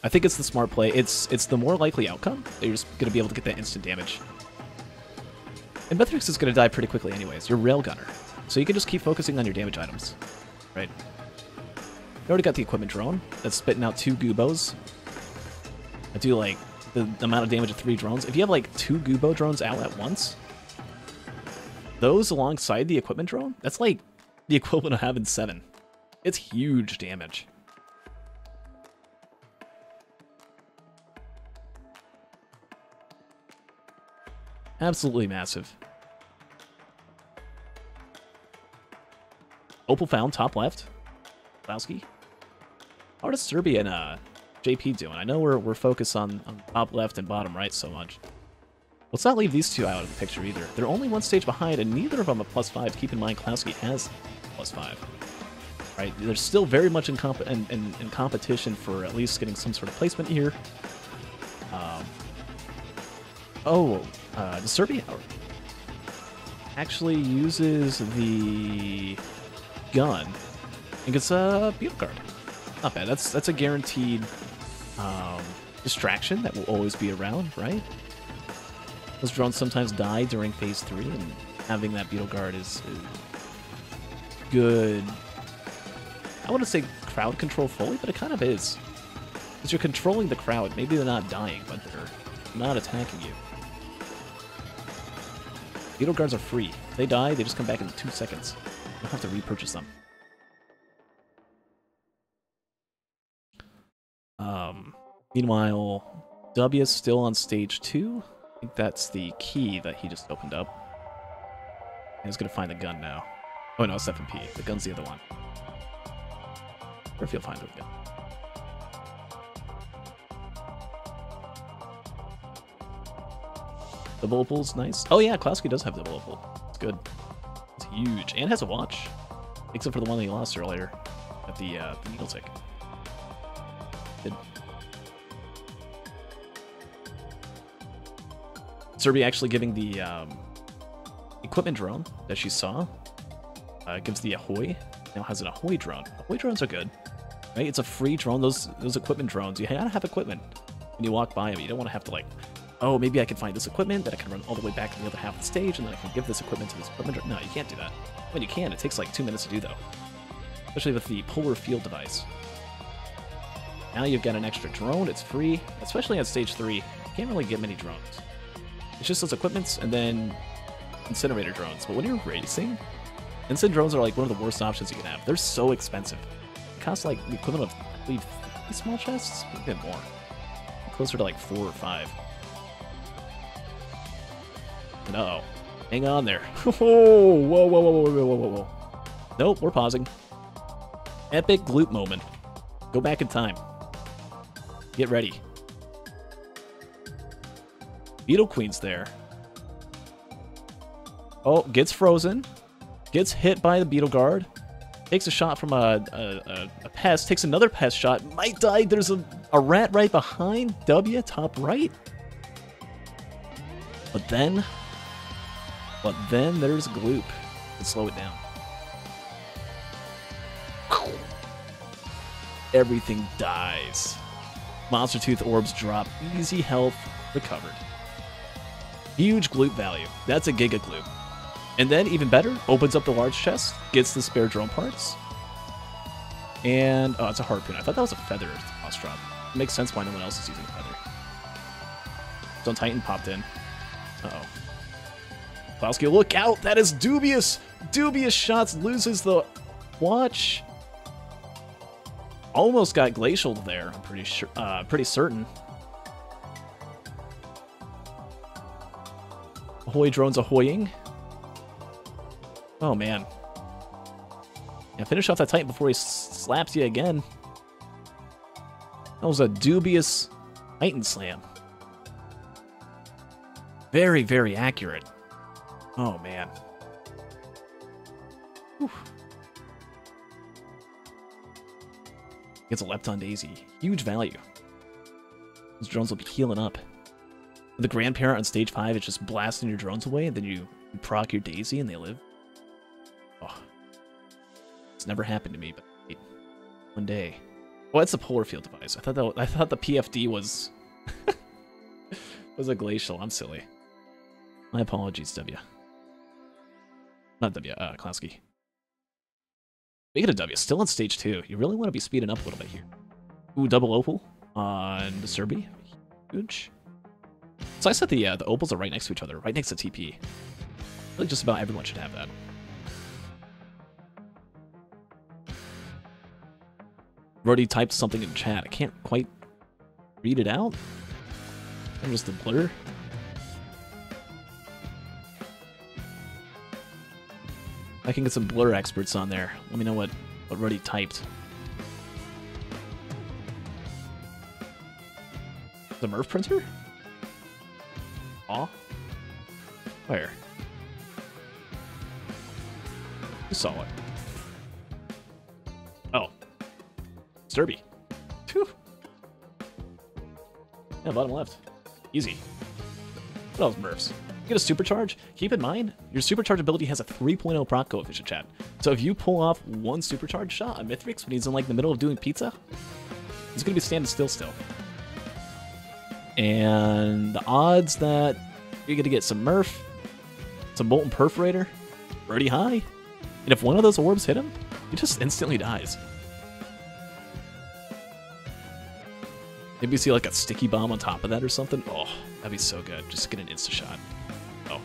I think it's the smart play. It's the more likely outcome. You're just gonna be able to get that instant damage. And Bethrix is gonna die pretty quickly anyways. You're Railgunner, so you can just keep focusing on your damage items, right? You already got the equipment drone that's spitting out 2 Goobos. I do like the amount of damage of 3 drones. If you have like 2 Goobo drones out at once, those alongside the equipment drone, that's like the equivalent of having 7. It's huge damage. Absolutely massive. Opal found, top left. DeKlowski. How are Disturby and JP doing? I know we're focused on top left and bottom right so much. Let's not leave these two out of the picture either. They're only one stage behind, and neither of them a +5. Keep in mind, DeKlowski has +5. Right? They're still very much in competition for at least getting some sort of placement here. Disturby actually uses the gun and gets a Beetle Guard. Not bad. That's a guaranteed distraction that will always be around, right? Those drones sometimes die during phase 3, and having that Beetle Guard is good. I wouldn't say crowd control fully, but it kind of is. Because you're controlling the crowd. Maybe they're not dying, but they're not attacking you. Beetle Guards are free. If they die, they just come back in 2 seconds. You don't have to repurchase them. Meanwhile, W is still on stage 2. I think that's the key that he just opened up. And he's gonna find the gun now. Oh no, it's F&P. The gun's the other one. Or if he'll find the gun. Double opal's nice. Oh yeah, DeKlowski does have double opal. It's good. It's huge. And has a watch. Except for the one that he lost earlier at the needle tick. Good. Serbi actually giving the equipment drone that she saw. Gives the Ahoy. Now has an Ahoy drone. Ahoy drones are good. Right? It's a free drone. Those equipment drones, you gotta have equipment when you walk by them. You don't want to have to like, oh, maybe I can find this equipment that I can run all the way back to the other half of the stage, and then I can give this equipment to this equipment drone. No, you can't do that. Well, you can. It takes like 2 minutes to do, though. Especially with the polar field device. Now you've got an extra drone. It's free. Especially at stage 3. You can't really get many drones. It's just those equipments and then incinerator drones. But when you're racing, instant drones are like one of the worst options you can have. They're so expensive. It costs like the equivalent of, I believe, 3 small chests? A bit more. Closer to like 4 or 5. And uh-oh. Hang on there. Whoa. Nope, we're pausing. Epic glute moment. Go back in time. Get ready. Beetle Queen's there. Oh, gets frozen. Gets hit by the Beetle Guard. Takes a shot from a pest. Takes another pest shot. Might die. There's a rat right behind W, top right. But then there's Gloop to slow it down. Everything dies. Monster Tooth orbs drop. Easy health recovered. Huge Gloop value. That's a Giga Gloop. And then, even better, opens up the large chest, gets the spare drone parts. And, oh, it's a harpoon. I thought that was a feather boss drop. It makes sense why no one else is using a feather. Stone Titan popped in. Uh-oh. DeKlowski, look out! That is dubious! Dubious shots, loses the watch. Almost got glacialed there, I'm pretty sure, pretty certain. Ahoy drones ahoying. Oh man. Yeah, finish off that Titan before he slaps you again. That was a dubious Titan slam. Very, very accurate. Oh man. Whew. Gets a Lepton Daisy. Huge value. Those drones will be healing up. The grandparent on stage 5 is just blasting your drones away, and then you proc your Daisy and they live. Oh. It's never happened to me, but one day. Oh, it's a polar field device. I thought the PFD was was a glacial. I'm silly. My apologies, W. Not W, DeKlowski. Speaking of W, still on stage 2. You really want to be speeding up a little bit here. Ooh, double opal on Disturby. Huge. So I said the opals are right next to each other, right next to TP. Really just about everyone should have that. Already typed something in chat. I can't quite read it out. I'm just a blur. I can get some blur experts on there. Let me know what Ruddy typed. The Murph printer? Aw. Where? Who saw it? Oh. Sturby. Phew. Yeah, bottom left. Easy. What else, Murphs? Get a supercharge. Keep in mind, your supercharge ability has a 3.0 proc coefficient, chat. So if you pull off one supercharge shot on Mithrix when he's in like the middle of doing pizza, he's gonna be standing still. And the odds that you're gonna get some Murph, some Molten Perforator, pretty high. And if one of those orbs hit him, he just instantly dies. Maybe you see like a sticky bomb on top of that or something. Oh, that'd be so good. Just get an insta shot. Oh.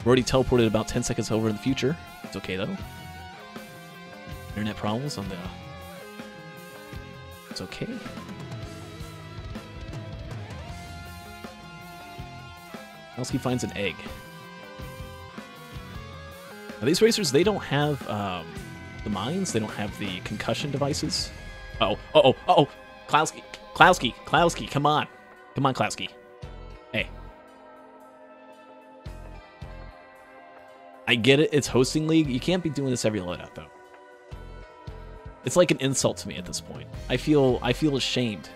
We're already teleported about 10 seconds over in the future. It's okay though. Internet problems on the... It's okay. Else he finds an egg. Now these racers, they don't have the mines. They don't have the concussion devices. Uh-oh. DeKlowski, come on. Come on, DeKlowski. Hey. I get it, it's hosting league. You can't be doing this every loadout, though. It's like an insult to me at this point. I feel ashamed.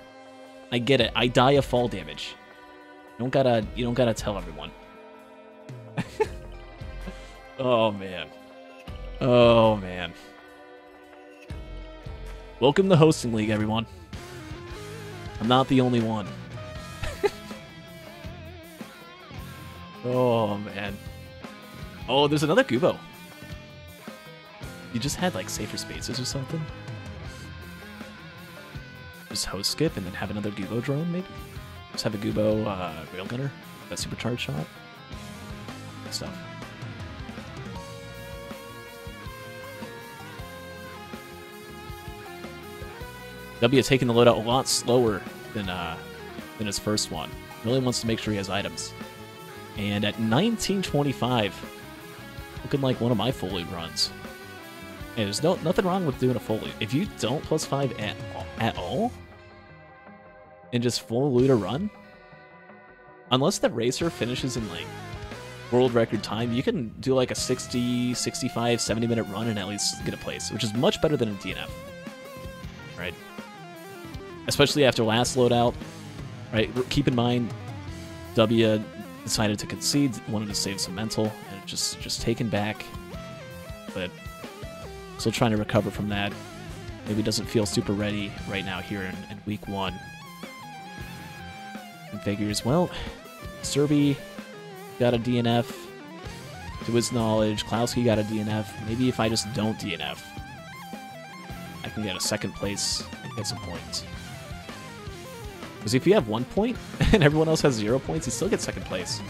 I get it. I die of fall damage. You don't gotta tell everyone. Oh man. Oh man. Welcome to hosting league, everyone. I'm not the only one. Oh man. Oh, there's another Gubo. You just had like safer spaces or something? Just host skip and then have another Gubo drone, maybe? Just have a Gubo railgunner, that supercharged shot. Good stuff. W taking the loadout a lot slower than his first one. Really wants to make sure he has items. And at 1925, looking like one of my full loot runs. Hey, there's nothing wrong with doing a full loot. If you don't +5 at all, and just full loot a run, unless the racer finishes in like world record time, you can do like a 60, 65, 70 minute run and at least get a place, which is much better than a DNF. Right? Especially after last loadout, right? Keep in mind, W decided to concede, wanted to save some mental, and just taken back, but still trying to recover from that. Maybe doesn't feel super ready right now here in week 1. And figures, well, Serby got a DNF, to his knowledge. DeKlowski got a DNF. Maybe if I just don't DNF, I can get a second place and get some points. Because if you have 1 point and everyone else has 0 points, you still get second place.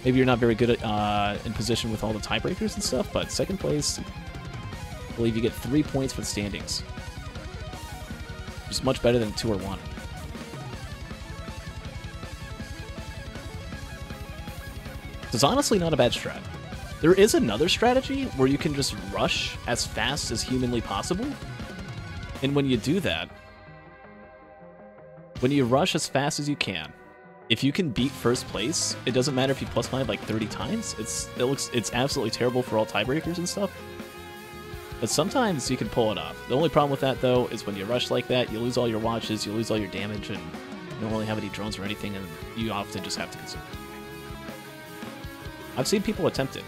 Maybe you're not very good at, in position with all the tiebreakers and stuff, but second place, I believe you get 3 points for the standings. Which is much better than 2 or 1. So it's honestly not a bad strat. There is another strategy where you can just rush as fast as humanly possible. And when you do that, when you rush as fast as you can, if you can beat first place, it doesn't matter if you +5 like 30 times. It's absolutely terrible for all tiebreakers and stuff. But sometimes you can pull it off. The only problem with that, though, is when you rush like that, you lose all your watches, you lose all your damage, and you don't really have any drones or anything, and you often just have to consume it. I've seen people attempt it.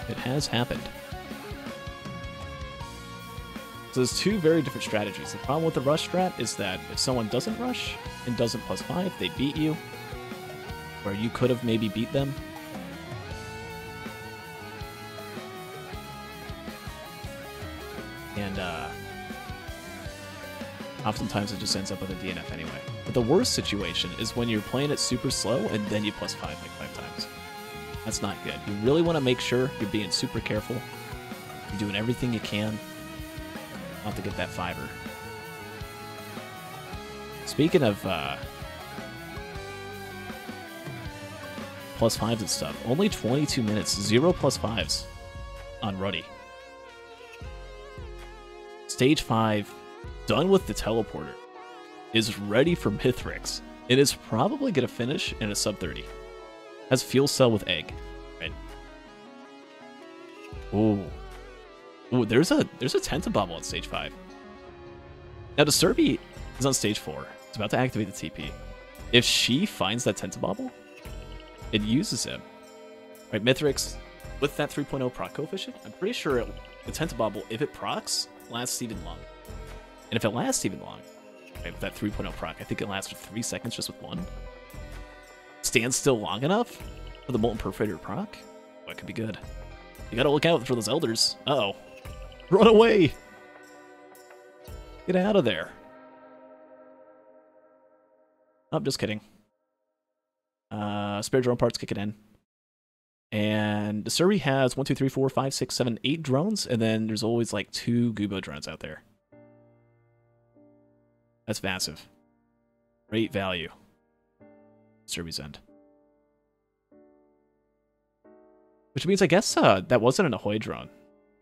It has happened. So there's 2 very different strategies. The problem with the rush strat is that if someone doesn't rush and doesn't +5, they beat you, where you could have maybe beat them. And oftentimes it just ends up with a DNF anyway. But the worst situation is when you're playing it super slow and then you +5 like 5 times. That's not good. You really want to make sure you're being super careful. You're doing everything you can not to get that 5er. Speaking of +5s and stuff, only 22 minutes, 0 +5s on Ruddy. Stage 5, done with the teleporter, is ready for Mithrix. It is probably going to finish in a sub-30. Has fuel cell with egg. Right. Ooh. Ooh, there's a Tentabobble at stage 5. Now, Disturby is on stage 4. It's about to activate the TP. If she finds that Tentabobble, it uses him. Right, Mithrix, with that 3.0 proc coefficient, I'm pretty sure the Tentabobble, if it procs, lasts even long. And if it lasts even long, right, with that 3.0 proc, I think it lasts for 3 seconds just with 1. Stands still long enough for the Molten Perforator proc? Well, it could be good. You gotta look out for those elders. Uh-oh. Run away! Get out of there. Oh, just kidding. Spare drone parts kick it in. And Disturby has 1, 2, 3, 4, 5, 6, 7, 8 drones, and then there's always like 2 Gubo drones out there. That's massive. Great value. Disturby's end. Which means I guess that wasn't an Ahoy drone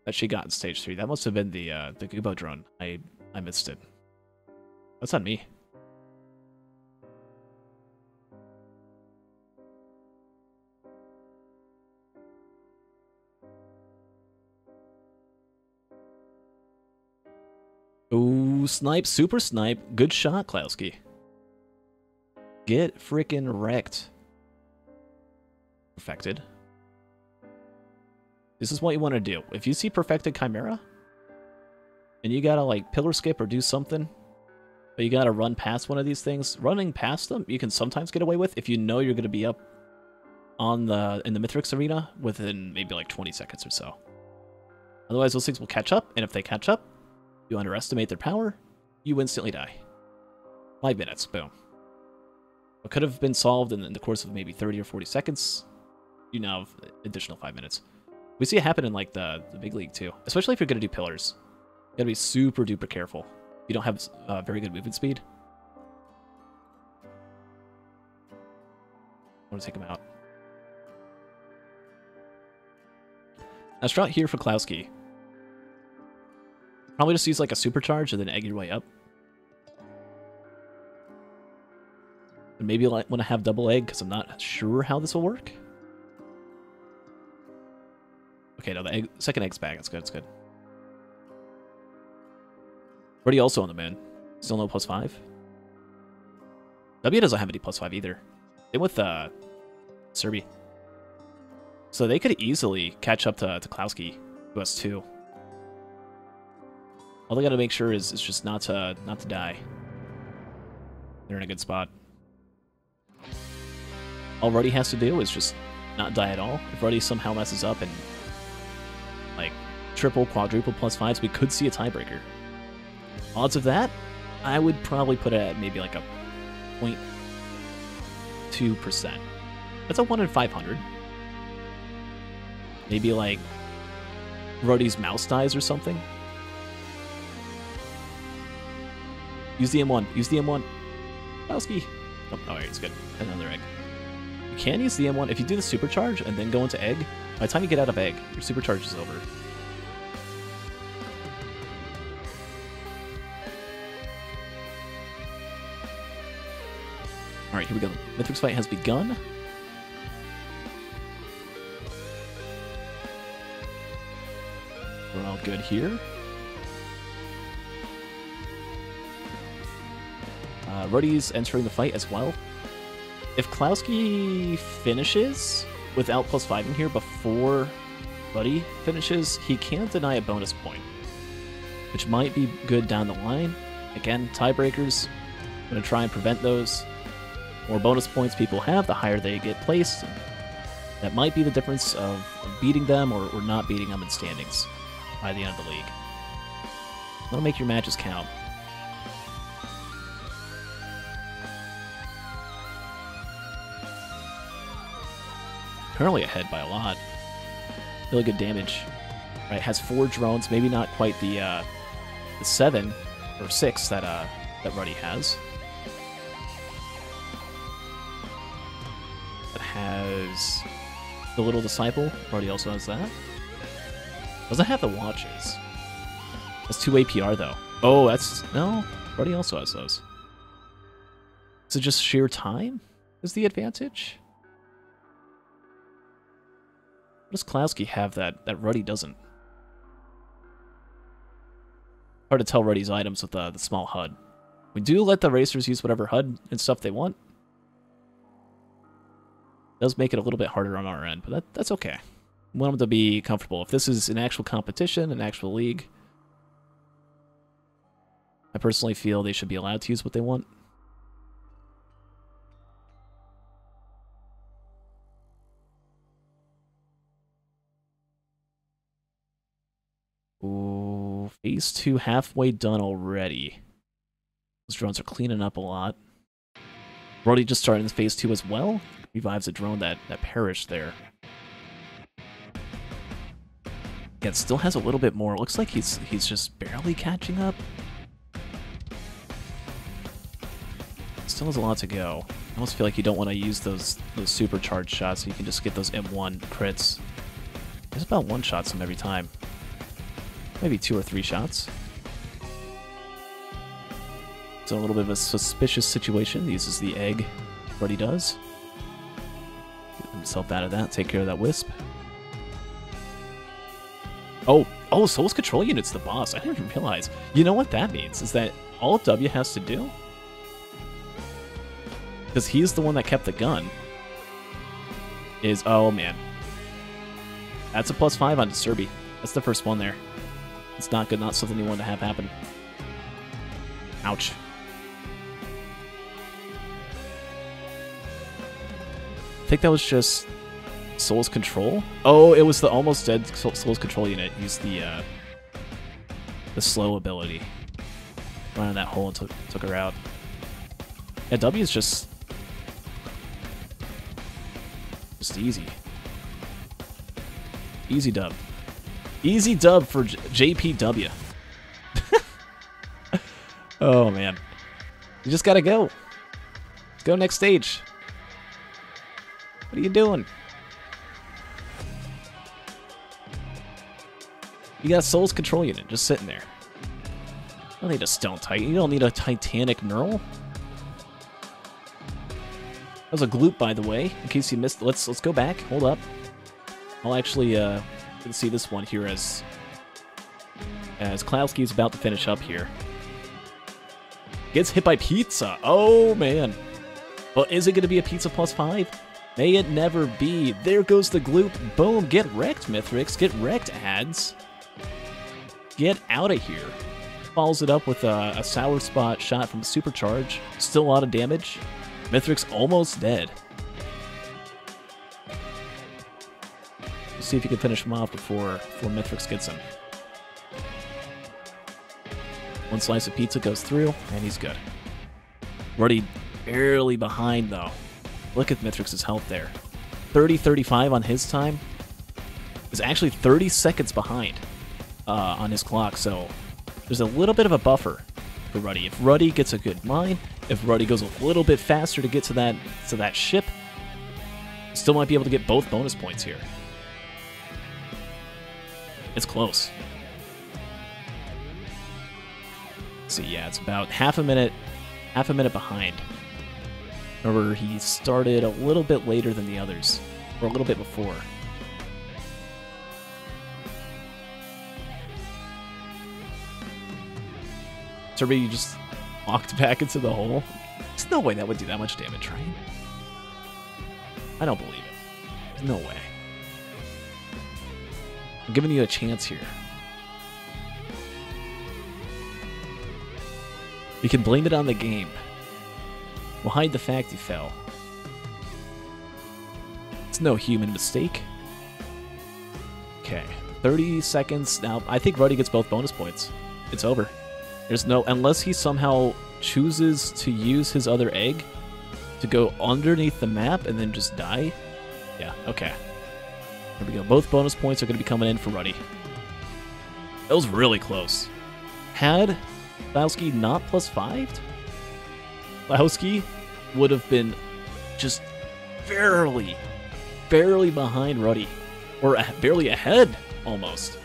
that she got in stage 3. That must have been the Gubo drone. I missed it. That's on me. Ooh, snipe, super snipe. Good shot, DeKlowski. Get frickin' wrecked. Perfected. This is what you want to do. If you see Perfected Chimera, and you gotta, like, pillar skip or do something, but you gotta run past one of these things, running past them, you can sometimes get away with if you know you're gonna be up on in the Mithrix arena within maybe, like, 20 seconds or so. Otherwise, those things will catch up, and if they catch up, you underestimate their power, you instantly die. 5 minutes, boom. What could have been solved in the course of maybe 30 or 40 seconds, you now have additional 5 minutes. We see it happen in like the big league too, especially if you're going to do pillars. You gotta be super duper careful. You don't have very good movement speed. I want to take him out. Now, strat here for DeKlowski. Probably just use like a supercharge and then egg your way up. And maybe like want to have double egg because I'm not sure how this will work. Okay, no, the second egg's back. That's good. That's good. Ruddy also on the moon. Still no +5. W doesn't have any +5 either. Same with Serby. So they could easily catch up to DeKlowski, who has 2. All they gotta make sure is just not to die. They're in a good spot. All Ruddy has to do is just not die at all. If Ruddy somehow messes up and like triple, quadruple +5s, we could see a tiebreaker. Odds of that, I would probably put it at maybe like a 0.2%. That's a 1 in 500. Maybe like Ruddy's mouse dies or something. Use the M1. Use the M1. DeKlowski. Oh, alright, it's good. Another egg. You can use the M1 if you do the supercharge and then go into egg. By the time you get out of egg, your supercharge is over. Alright, here we go. Mithrix fight has begun. We're all good here. Ruddy's entering the fight as well. If DeKlowski finishes without +5 in here before Ruddy finishes, he can't deny a bonus point, which might be good down the line. Again, tiebreakers. I'm going to try and prevent those. The more bonus points people have, the higher they get placed. That might be the difference of beating them or not beating them in standings by the end of the league. That'll make your matches count. Currently ahead by a lot. Really good damage. Right, has 4 drones, maybe not quite the 7 or 6 that Ruddy has. It has the Little Disciple. Ruddy also has that. Doesn't have the watches. That's 2 APR though. Oh, that's no. Ruddy also has those. Is it just sheer time is the advantage? What does DeKlowski have that Ruddy doesn't? Hard to tell Ruddy's items with the small HUD. We do let the racers use whatever HUD and stuff they want. Does make it a little bit harder on our end, but that's okay. We want them to be comfortable. If this is an actual competition, an actual league, I personally feel they should be allowed to use what they want. Ooh, phase 2 halfway done already. Those drones are cleaning up a lot. Ruddy just started in phase 2 as well. Revives a drone that perished there. Again, still has a little bit more. Looks like he's just barely catching up. Still has a lot to go. I almost feel like you don't want to use those supercharged shots, so you can just get those M1 crits. There's about 1 shots them every time. Maybe 2 or 3 shots. It's a little bit of a suspicious situation. He uses the egg. What he does. Get himself out of that. Take care of that wisp. Oh, Soul's Control Unit's the boss. I didn't even realize. You know what that means? Is that all W has to do? Because he's the one that kept the gun. Is, oh man. That's a +5 on Disturby. That's the first one there. It's not good, not something you want to have happen. Ouch. I think that was just Soul's Control. Oh, it was the almost dead Soul's Control Unit. Used the slow ability. Ran in that hole and took her out. Yeah, W is just easy. Easy dub. Easy dub for JPW. Oh, man. You just gotta go. Let's go next stage. What are you doing? You got Soul's Control Unit just sitting there. You don't need a Stone Titan. You don't need a Titanic Knurl. That was a gloop, by the way, in case you missed. Let's go back. Hold up. I'll actually see this one here as DeKlowski's about to finish up here. Gets hit by pizza. Oh man. Well, is it going to be a pizza +5? May it never be. There goes the gloop. Boom. Get wrecked, Mithrix. Get wrecked, ads. Get out of here. Follows it up with a sour spot shot from Supercharge. Still a lot of damage. Mithrix almost dead. Let's see if you can finish him off before Mithrix gets him. One slice of pizza goes through, and he's good. Ruddy barely behind, though. Look at Mithrix's health there. 30:35 on his time, is actually 30 seconds behind on his clock. So there's a little bit of a buffer for Ruddy. If Ruddy gets a good mine, if Ruddy goes a little bit faster to get to that ship, still might be able to get both bonus points here. It's close. See, yeah, it's about half a minute behind. Remember, he started a little bit later than the others, or a little bit before. Turby just walked back into the hole. There's no way that would do that much damage, right? I don't believe it. There's no way. I'm giving you a chance here. We can blame it on the game. We'll hide the fact he fell. It's no human mistake. Okay, 30 seconds. Now, I think Ruddy gets both bonus points. It's over. There's no... Unless he somehow chooses to use his other egg to go underneath the map and then just die. Yeah, okay. There we go. Both bonus points are going to be coming in for Ruddy. That was really close. Had DeKlowski not +5'd, DeKlowski would have been just barely behind Ruddy. Or barely ahead, almost.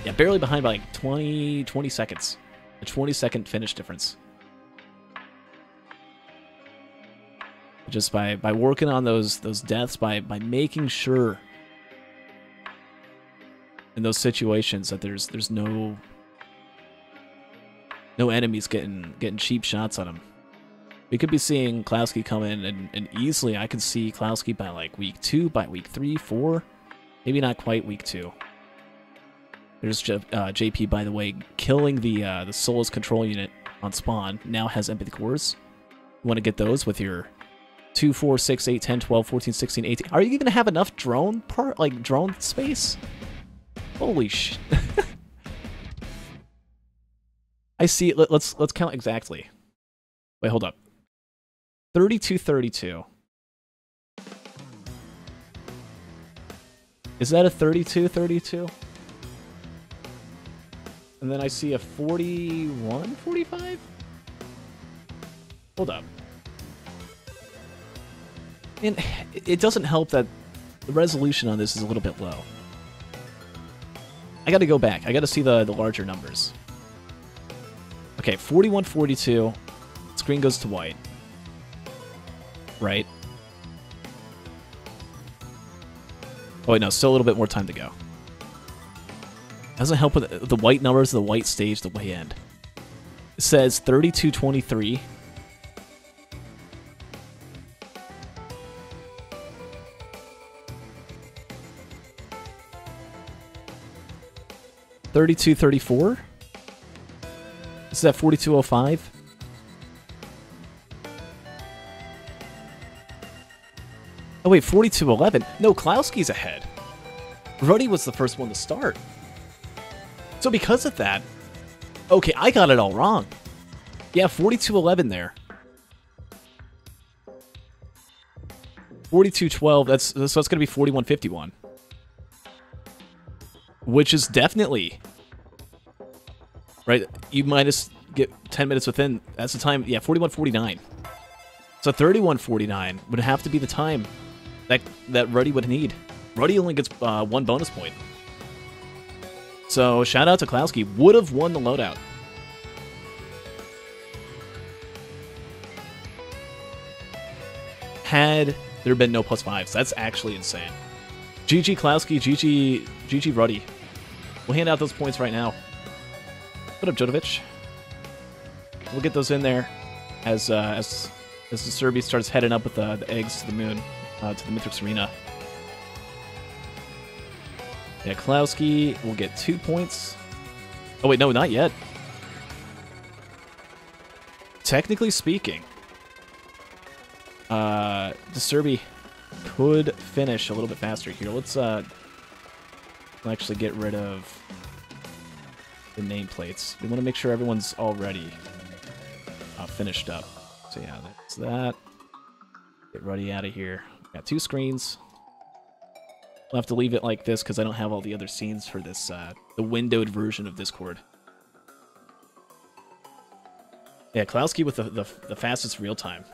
Yeah, barely behind by like 20 seconds. A 20-second finish difference. Just by working on those deaths, by making sure in those situations that there's no enemies getting cheap shots on him. We could be seeing DeKlowski come in, and easily I could see DeKlowski by like week 2, by week 3, 4, maybe not quite week 2. There's JP, by the way, killing the Soulless control unit on spawn. Now has empathy cores. You want to get those with your 2, 4, 6, 8, 10, 12, 14, 16, 18. Are you even gonna have enough drone space? Holy shit. I see. Let's count exactly. Wait, hold up. 32. Is that a 32? And then I see a 45? Hold up. And it doesn't help that the resolution on this is a little bit low. I gotta go back. I gotta see the larger numbers. Okay, 42. Screen goes to white. Right? Oh wait, no, still a little bit more time to go. Doesn't help with the white numbers, the white stage, the way end. It says 32:23. $32.34? Is that 42.05? Oh wait, 42.11. No, DeKlowski's ahead. Ruddy was the first one to start. So because of that, okay, I got it all wrong. Yeah, 42.11 there. 42.12. So it's gonna be 41.51. Which is definitely right. You minus get 10 minutes within. That's the time. Yeah, 41.49. So 31.49 would have to be the time that Ruddy would need. Ruddy only gets 1 bonus point. So shout out to DeKlowski. Would have won the loadout. Had there been no +5s. That's actually insane. GG DeKlowski, GG Ruddy. We'll hand out those points right now. What up, Jodovich? We'll get those in there as the Serby starts heading up with the eggs to the moon, to the Mythrix Arena. Yeah, DeKlowski will get 2 points. Oh wait, no, not yet. Technically speaking, the Serby could finish a little bit faster here. Let's actually get rid of the nameplates. We want to make sure everyone's already finished up. So yeah, that's that. Get Ruddy out of here. Got 2 screens. We'll have to leave it like this because I don't have all the other scenes for this, the windowed version of Discord. Yeah, DeKlowski with the fastest real time.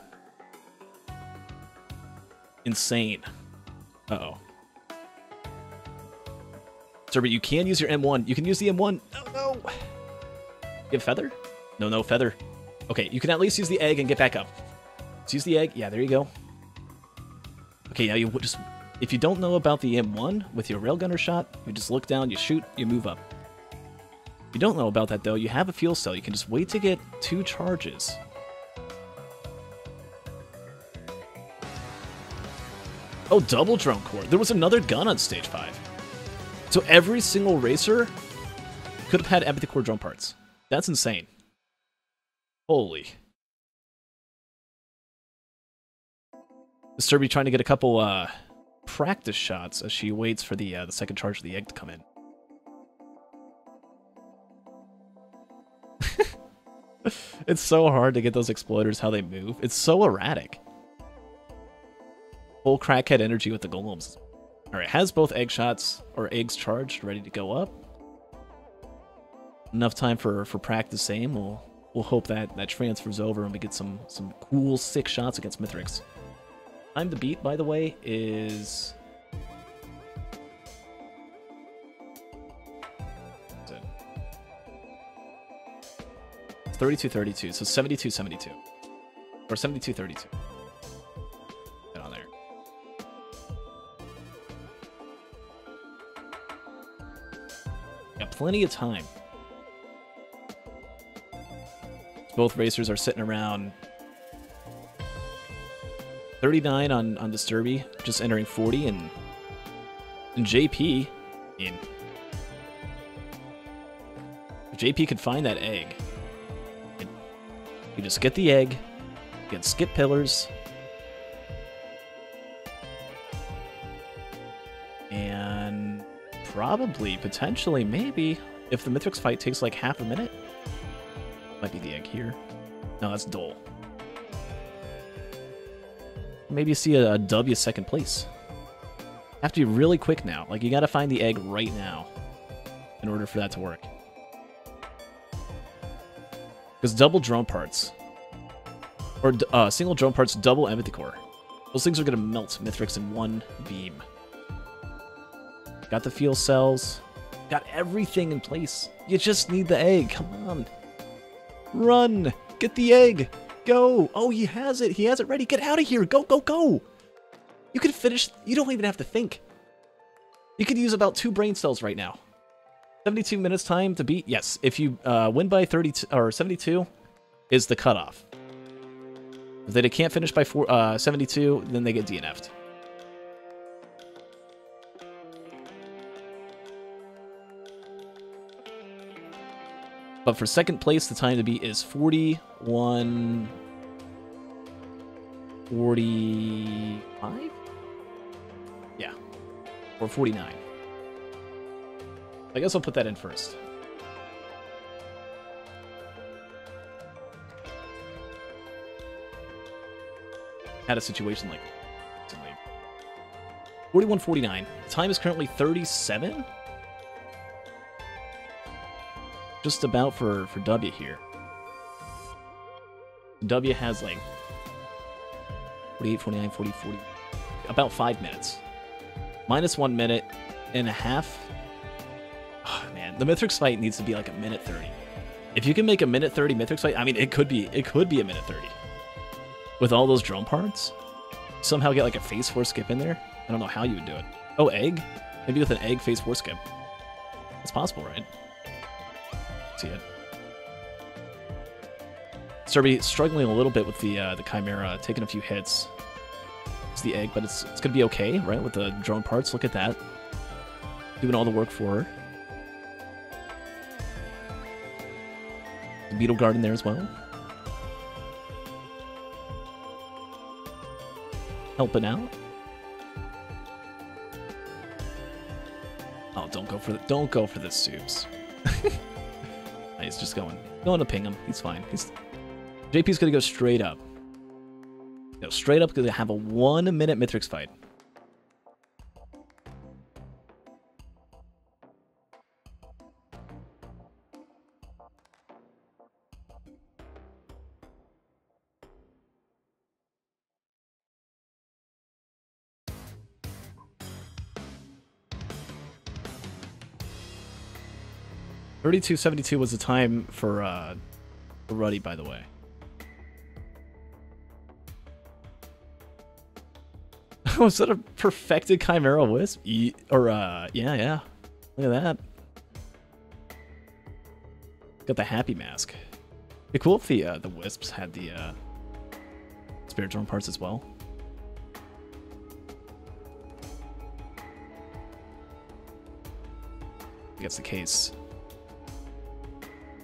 Insane. Uh-oh. Sir, but you can use your M1. You can use the M1. Oh, no. You have feather? No, no, feather. Okay, you can at least use the egg and get back up. Let's use the egg. Yeah, there you go. Okay, now you just... If you don't know about the M1 with your railgunner shot, you just look down, you shoot, you move up. If you don't know about that, though, you have a fuel cell. You can just wait to get 2 charges. Oh, double drone core. There was another gun on stage 5. So every single racer could have had empathy core drone parts. That's insane. Holy. Disturby trying to get a couple practice shots as she waits for the second charge of the egg to come in. It's so hard to get those exploders how they move. It's so erratic. Full crackhead energy with the golems. Alright, has both egg shots or eggs charged, ready to go up. Enough time for practice aim. We'll hope that transfers over and we get some cool, sick shots against Mithrix. Time to beat, by the way, is... 32-32, so 72-72. Or 72-32. Get on there. Got plenty of time. Both racers are sitting around 39 on Disturby, just entering 40, and JP, if JP could find that egg, you just get the egg, you can skip pillars, and probably, potentially, maybe, if the Mithrix fight takes like half a minute, might be the egg here. No, that's Dole. Maybe you see a W second place. Have to be really quick now. Like, you gotta find the egg right now in order for that to work. Because double drone parts, or single drone parts, double empathy core. Those things are gonna melt Mithrix in one beam. Got the fuel cells. Got everything in place. You just need the egg. Come on. Run! Get the egg! Go! Oh, he has it! He has it ready! Get out of here! Go, go, go! You can finish... You don't even have to think. You could use about 2 brain cells right now. 72 minutes time to beat? Yes. If you win by 32 or 72 is the cutoff. If they can't finish by 72, then they get DNF'd. But for second place, the time to beat is 41:45? Yeah. Or 49. I guess I'll put that in first. Had a situation like 41:49. Time is currently 37. Just about for W here. W has like 48, 49, 40, 40. About 5 minutes. Minus 1 minute and a half. Oh, man, the Mithrix fight needs to be like a minute 30. If you can make a minute 30 Mithrix fight, I mean, it could be a minute 30. With all those drone parts, somehow get like a phase 4 skip in there. I don't know how you would do it. Oh, egg? Maybe with an egg phase 4 skip. It's possible, right? See it. Disturby struggling a little bit with the Chimera, taking a few hits. It's the egg, but it's gonna be okay, right? With the drone parts, look at that. Doing all the work for her. The Beetle Guard in there as well. Helping out. Oh, don't go for the soups. He's just going to ping him. He's fine. JP's gonna go straight up. No, straight up gonna have a 1-minute Mithrix fight. $32.72 was the time for Ruddy, by the way. Was that a perfected Chimera Wisp? Yeah. Look at that. Got the happy mask. It'd be cool if the Wisps had the Spirit Drone parts as well. I guess the case.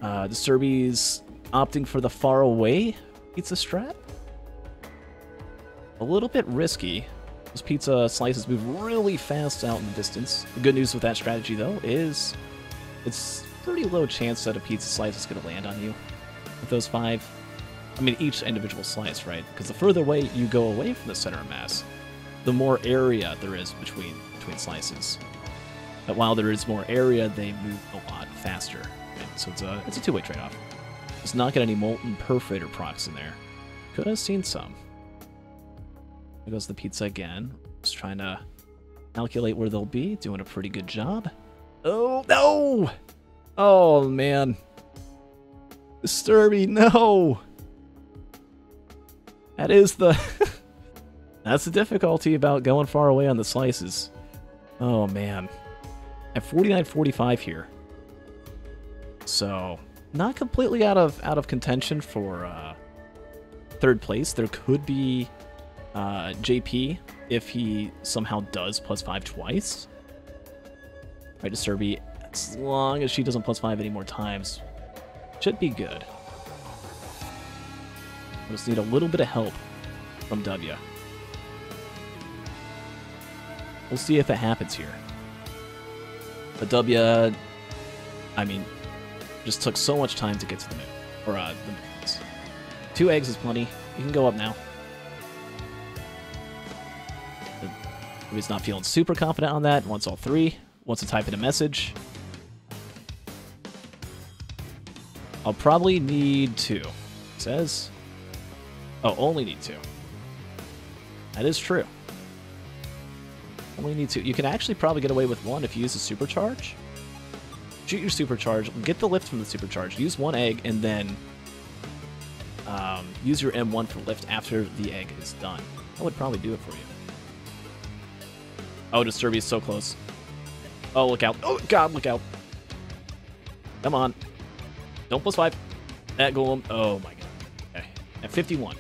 Disturby's opting for the far away pizza strat. A little bit risky. Those pizza slices move really fast out in the distance. The good news with that strategy, though, is it's pretty low chance that a pizza slice is going to land on you with those 5. I mean, each individual slice, right? Because the further away you go away from the center of mass, the more area there is between slices. But while there is more area, they move a lot faster. Right? So it's a two-way trade-off. Let's not get any Molten Perforator procs in there. Could have seen some. There goes the pizza again. Just trying to calculate where they'll be. Doing a pretty good job. Oh, no! Oh, man. Disturby, no! That is the... That's the difficulty about going far away on the slices. Oh, man. At 49.45 here. So, not completely out of contention for third place. There could be JP if he somehow does +5 twice. Right, Disturby, as long as she doesn't +5 any more times, should be good. I just need a little bit of help from W. We'll see if it happens here. But W, I mean, just took so much time to get to the moon. Or, the moons. 2 eggs is plenty. You can go up now. If he's not feeling super confident on that, wants all 3. Wants to type in a message. I'll probably need 2. It says. Oh, only need 2. That is true. Only need 2. You can actually probably get away with 1 if you use a supercharge. Shoot your supercharge, get the lift from the supercharge, use 1 egg, and then use your M1 for lift after the egg is done. That would probably do it for you. Oh, Disturby is so close. Oh, look out. Oh, God, look out. Come on. Don't +5. That golem. Oh, my God. Okay. At 51.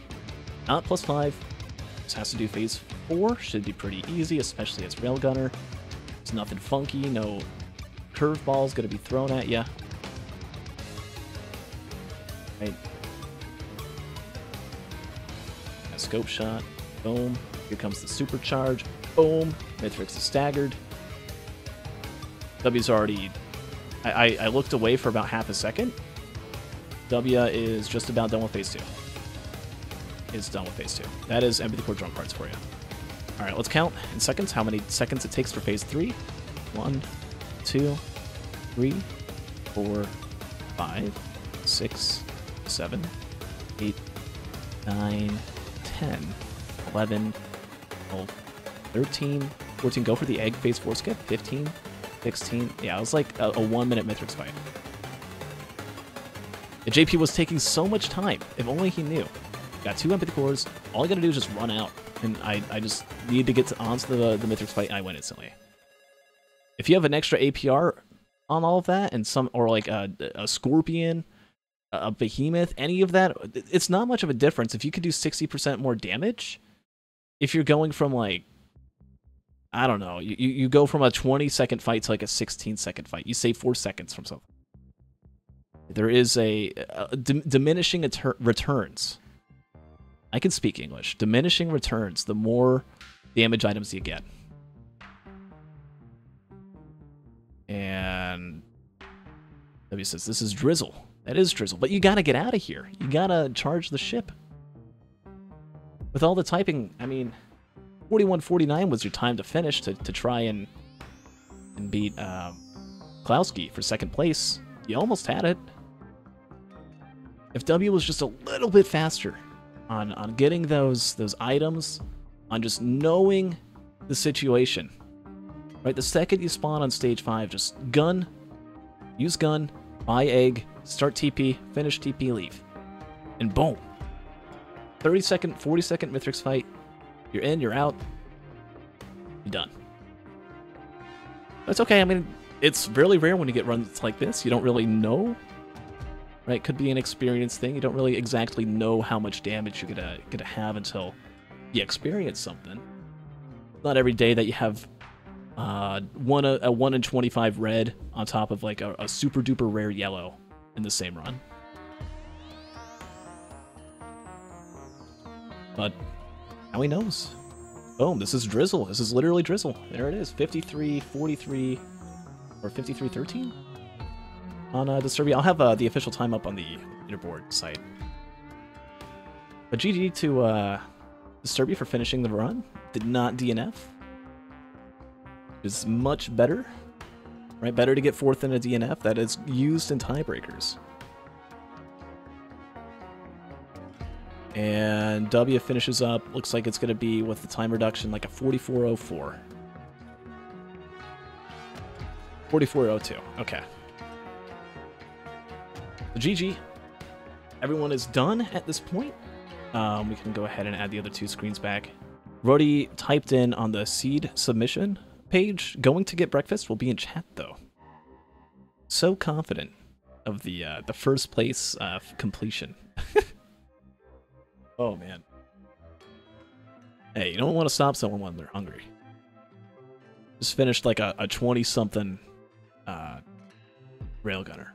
Not +5. Just has to do phase 4. Should be pretty easy, especially as Railgunner. There's nothing funky. No curveballs going to be thrown at you. Right. A scope shot. Boom. Here comes the supercharge. Boom. Mithrix is staggered. W's already... I looked away for about half a second. W is just about done with phase 2. Is done with phase 2. That is empty the core drum parts for you. Alright, let's count in seconds how many seconds it takes for phase 3. 1, 2, 3, 4, 5, 6, 7, 8, 9, 10, 11, 12, 13, 14. Go for the egg phase 4 skip. 15, 16. Yeah, it was like a 1-minute Mithrix fight. The JP was taking so much time. If only he knew. Got 2 empathy cores. All I gotta do is just run out. And I just need to get onto the Mithrix fight, and I win instantly. If you have an extra APR on all of that, and or like a Scorpion, a Behemoth, any of that, it's not much of a difference. If you could do 60% more damage, if you're going from like, I don't know, you go from a 20-second fight to like a 16-second fight. You save 4 seconds from something. There is a diminishing returns. I can speak English. Diminishing returns, the more damage items you get. And W says, this is Drizzle. That is Drizzle. But you gotta get out of here. You gotta charge the ship. with all the typing, I mean, 41-49 was your time to finish to try and beat DeKlowski for second place. You almost had it. If W was just a little bit faster on getting those items, on just knowing the situation, right? The second you spawn on stage 5, just gun, use gun, buy egg, start TP, finish TP, leave, and boom. 30-second, 40-second Mithrix fight. You're in, you're out. You're done. That's okay. I mean, it's really rare when you get runs like this. You don't really know, right? Could be an experience thing. You don't really exactly know how much damage you're gonna have until you experience something. Not every day that you have a 1 in 25 red on top of like a super duper rare yellow in the same run. But now he knows. Boom, this is Drizzle. This is literally Drizzle. There it is, 53-43 or 53-13 on Disturby. I'll have the official time up on the leaderboard site. But GG to Disturby for finishing the run. Did not DNF. Is much better, right? Better to get 4th in a DNF that is used in tiebreakers. And W finishes up. Looks like it's going to be, with the time reduction, like a 44:04. 44:02. Okay. So GG. Everyone is done at this point. We can go ahead and add the other 2 screens back. Ruddy typed in on the seed submission page, going to get breakfast will be in chat, though. So confident of the first place completion. Oh, man. Hey, you don't want to stop someone when they're hungry. Just finished like a 20-something railgunner.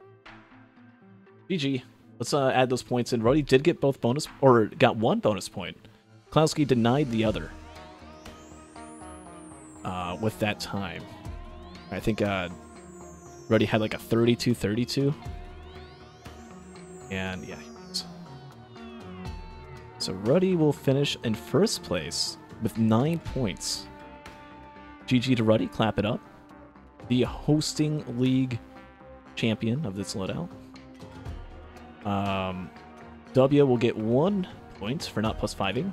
GG. Let's add those points in. Ruddy did get both bonus, or got 1 bonus point. DeKlowski denied the other with that time. I think Ruddy had like a 32-32. And yeah. So Ruddy will finish in first place with 9 points. GG to Ruddy, clap it up. The hosting league champion of this loadout. W will get 1 point for not +5ing.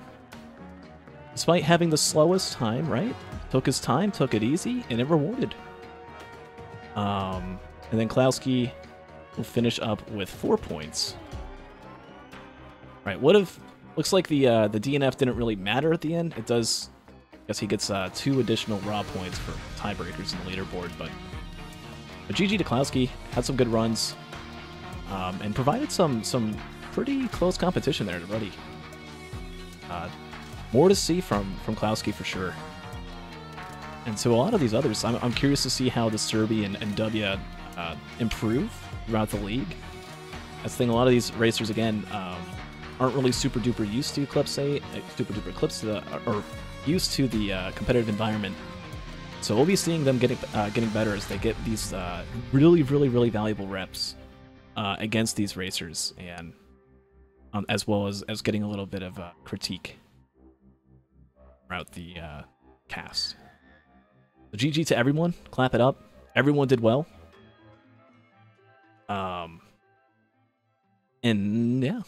Despite having the slowest time, right? Took his time, took it easy, and it rewarded. And then DeKlowski will finish up with 4 points. Right, what if... Looks like the DNF didn't really matter at the end. It does... I guess he gets 2 additional raw points for tiebreakers in the leaderboard, but GG DeKlowski had some good runs, and provided some pretty close competition there to Ruddy. More to see from DeKlowski for sure. And so a lot of these others, I'm curious to see how the Disturby and W improve throughout the league. That's the thing, a lot of these racers, again, aren't really super duper used to Eclipse 8, super duper Eclipse or used to the competitive environment. So we'll be seeing them getting better as they get these really valuable reps against these racers, and as well as getting a little bit of critique throughout the cast. So GG to everyone, clap it up. Everyone did well. And yeah.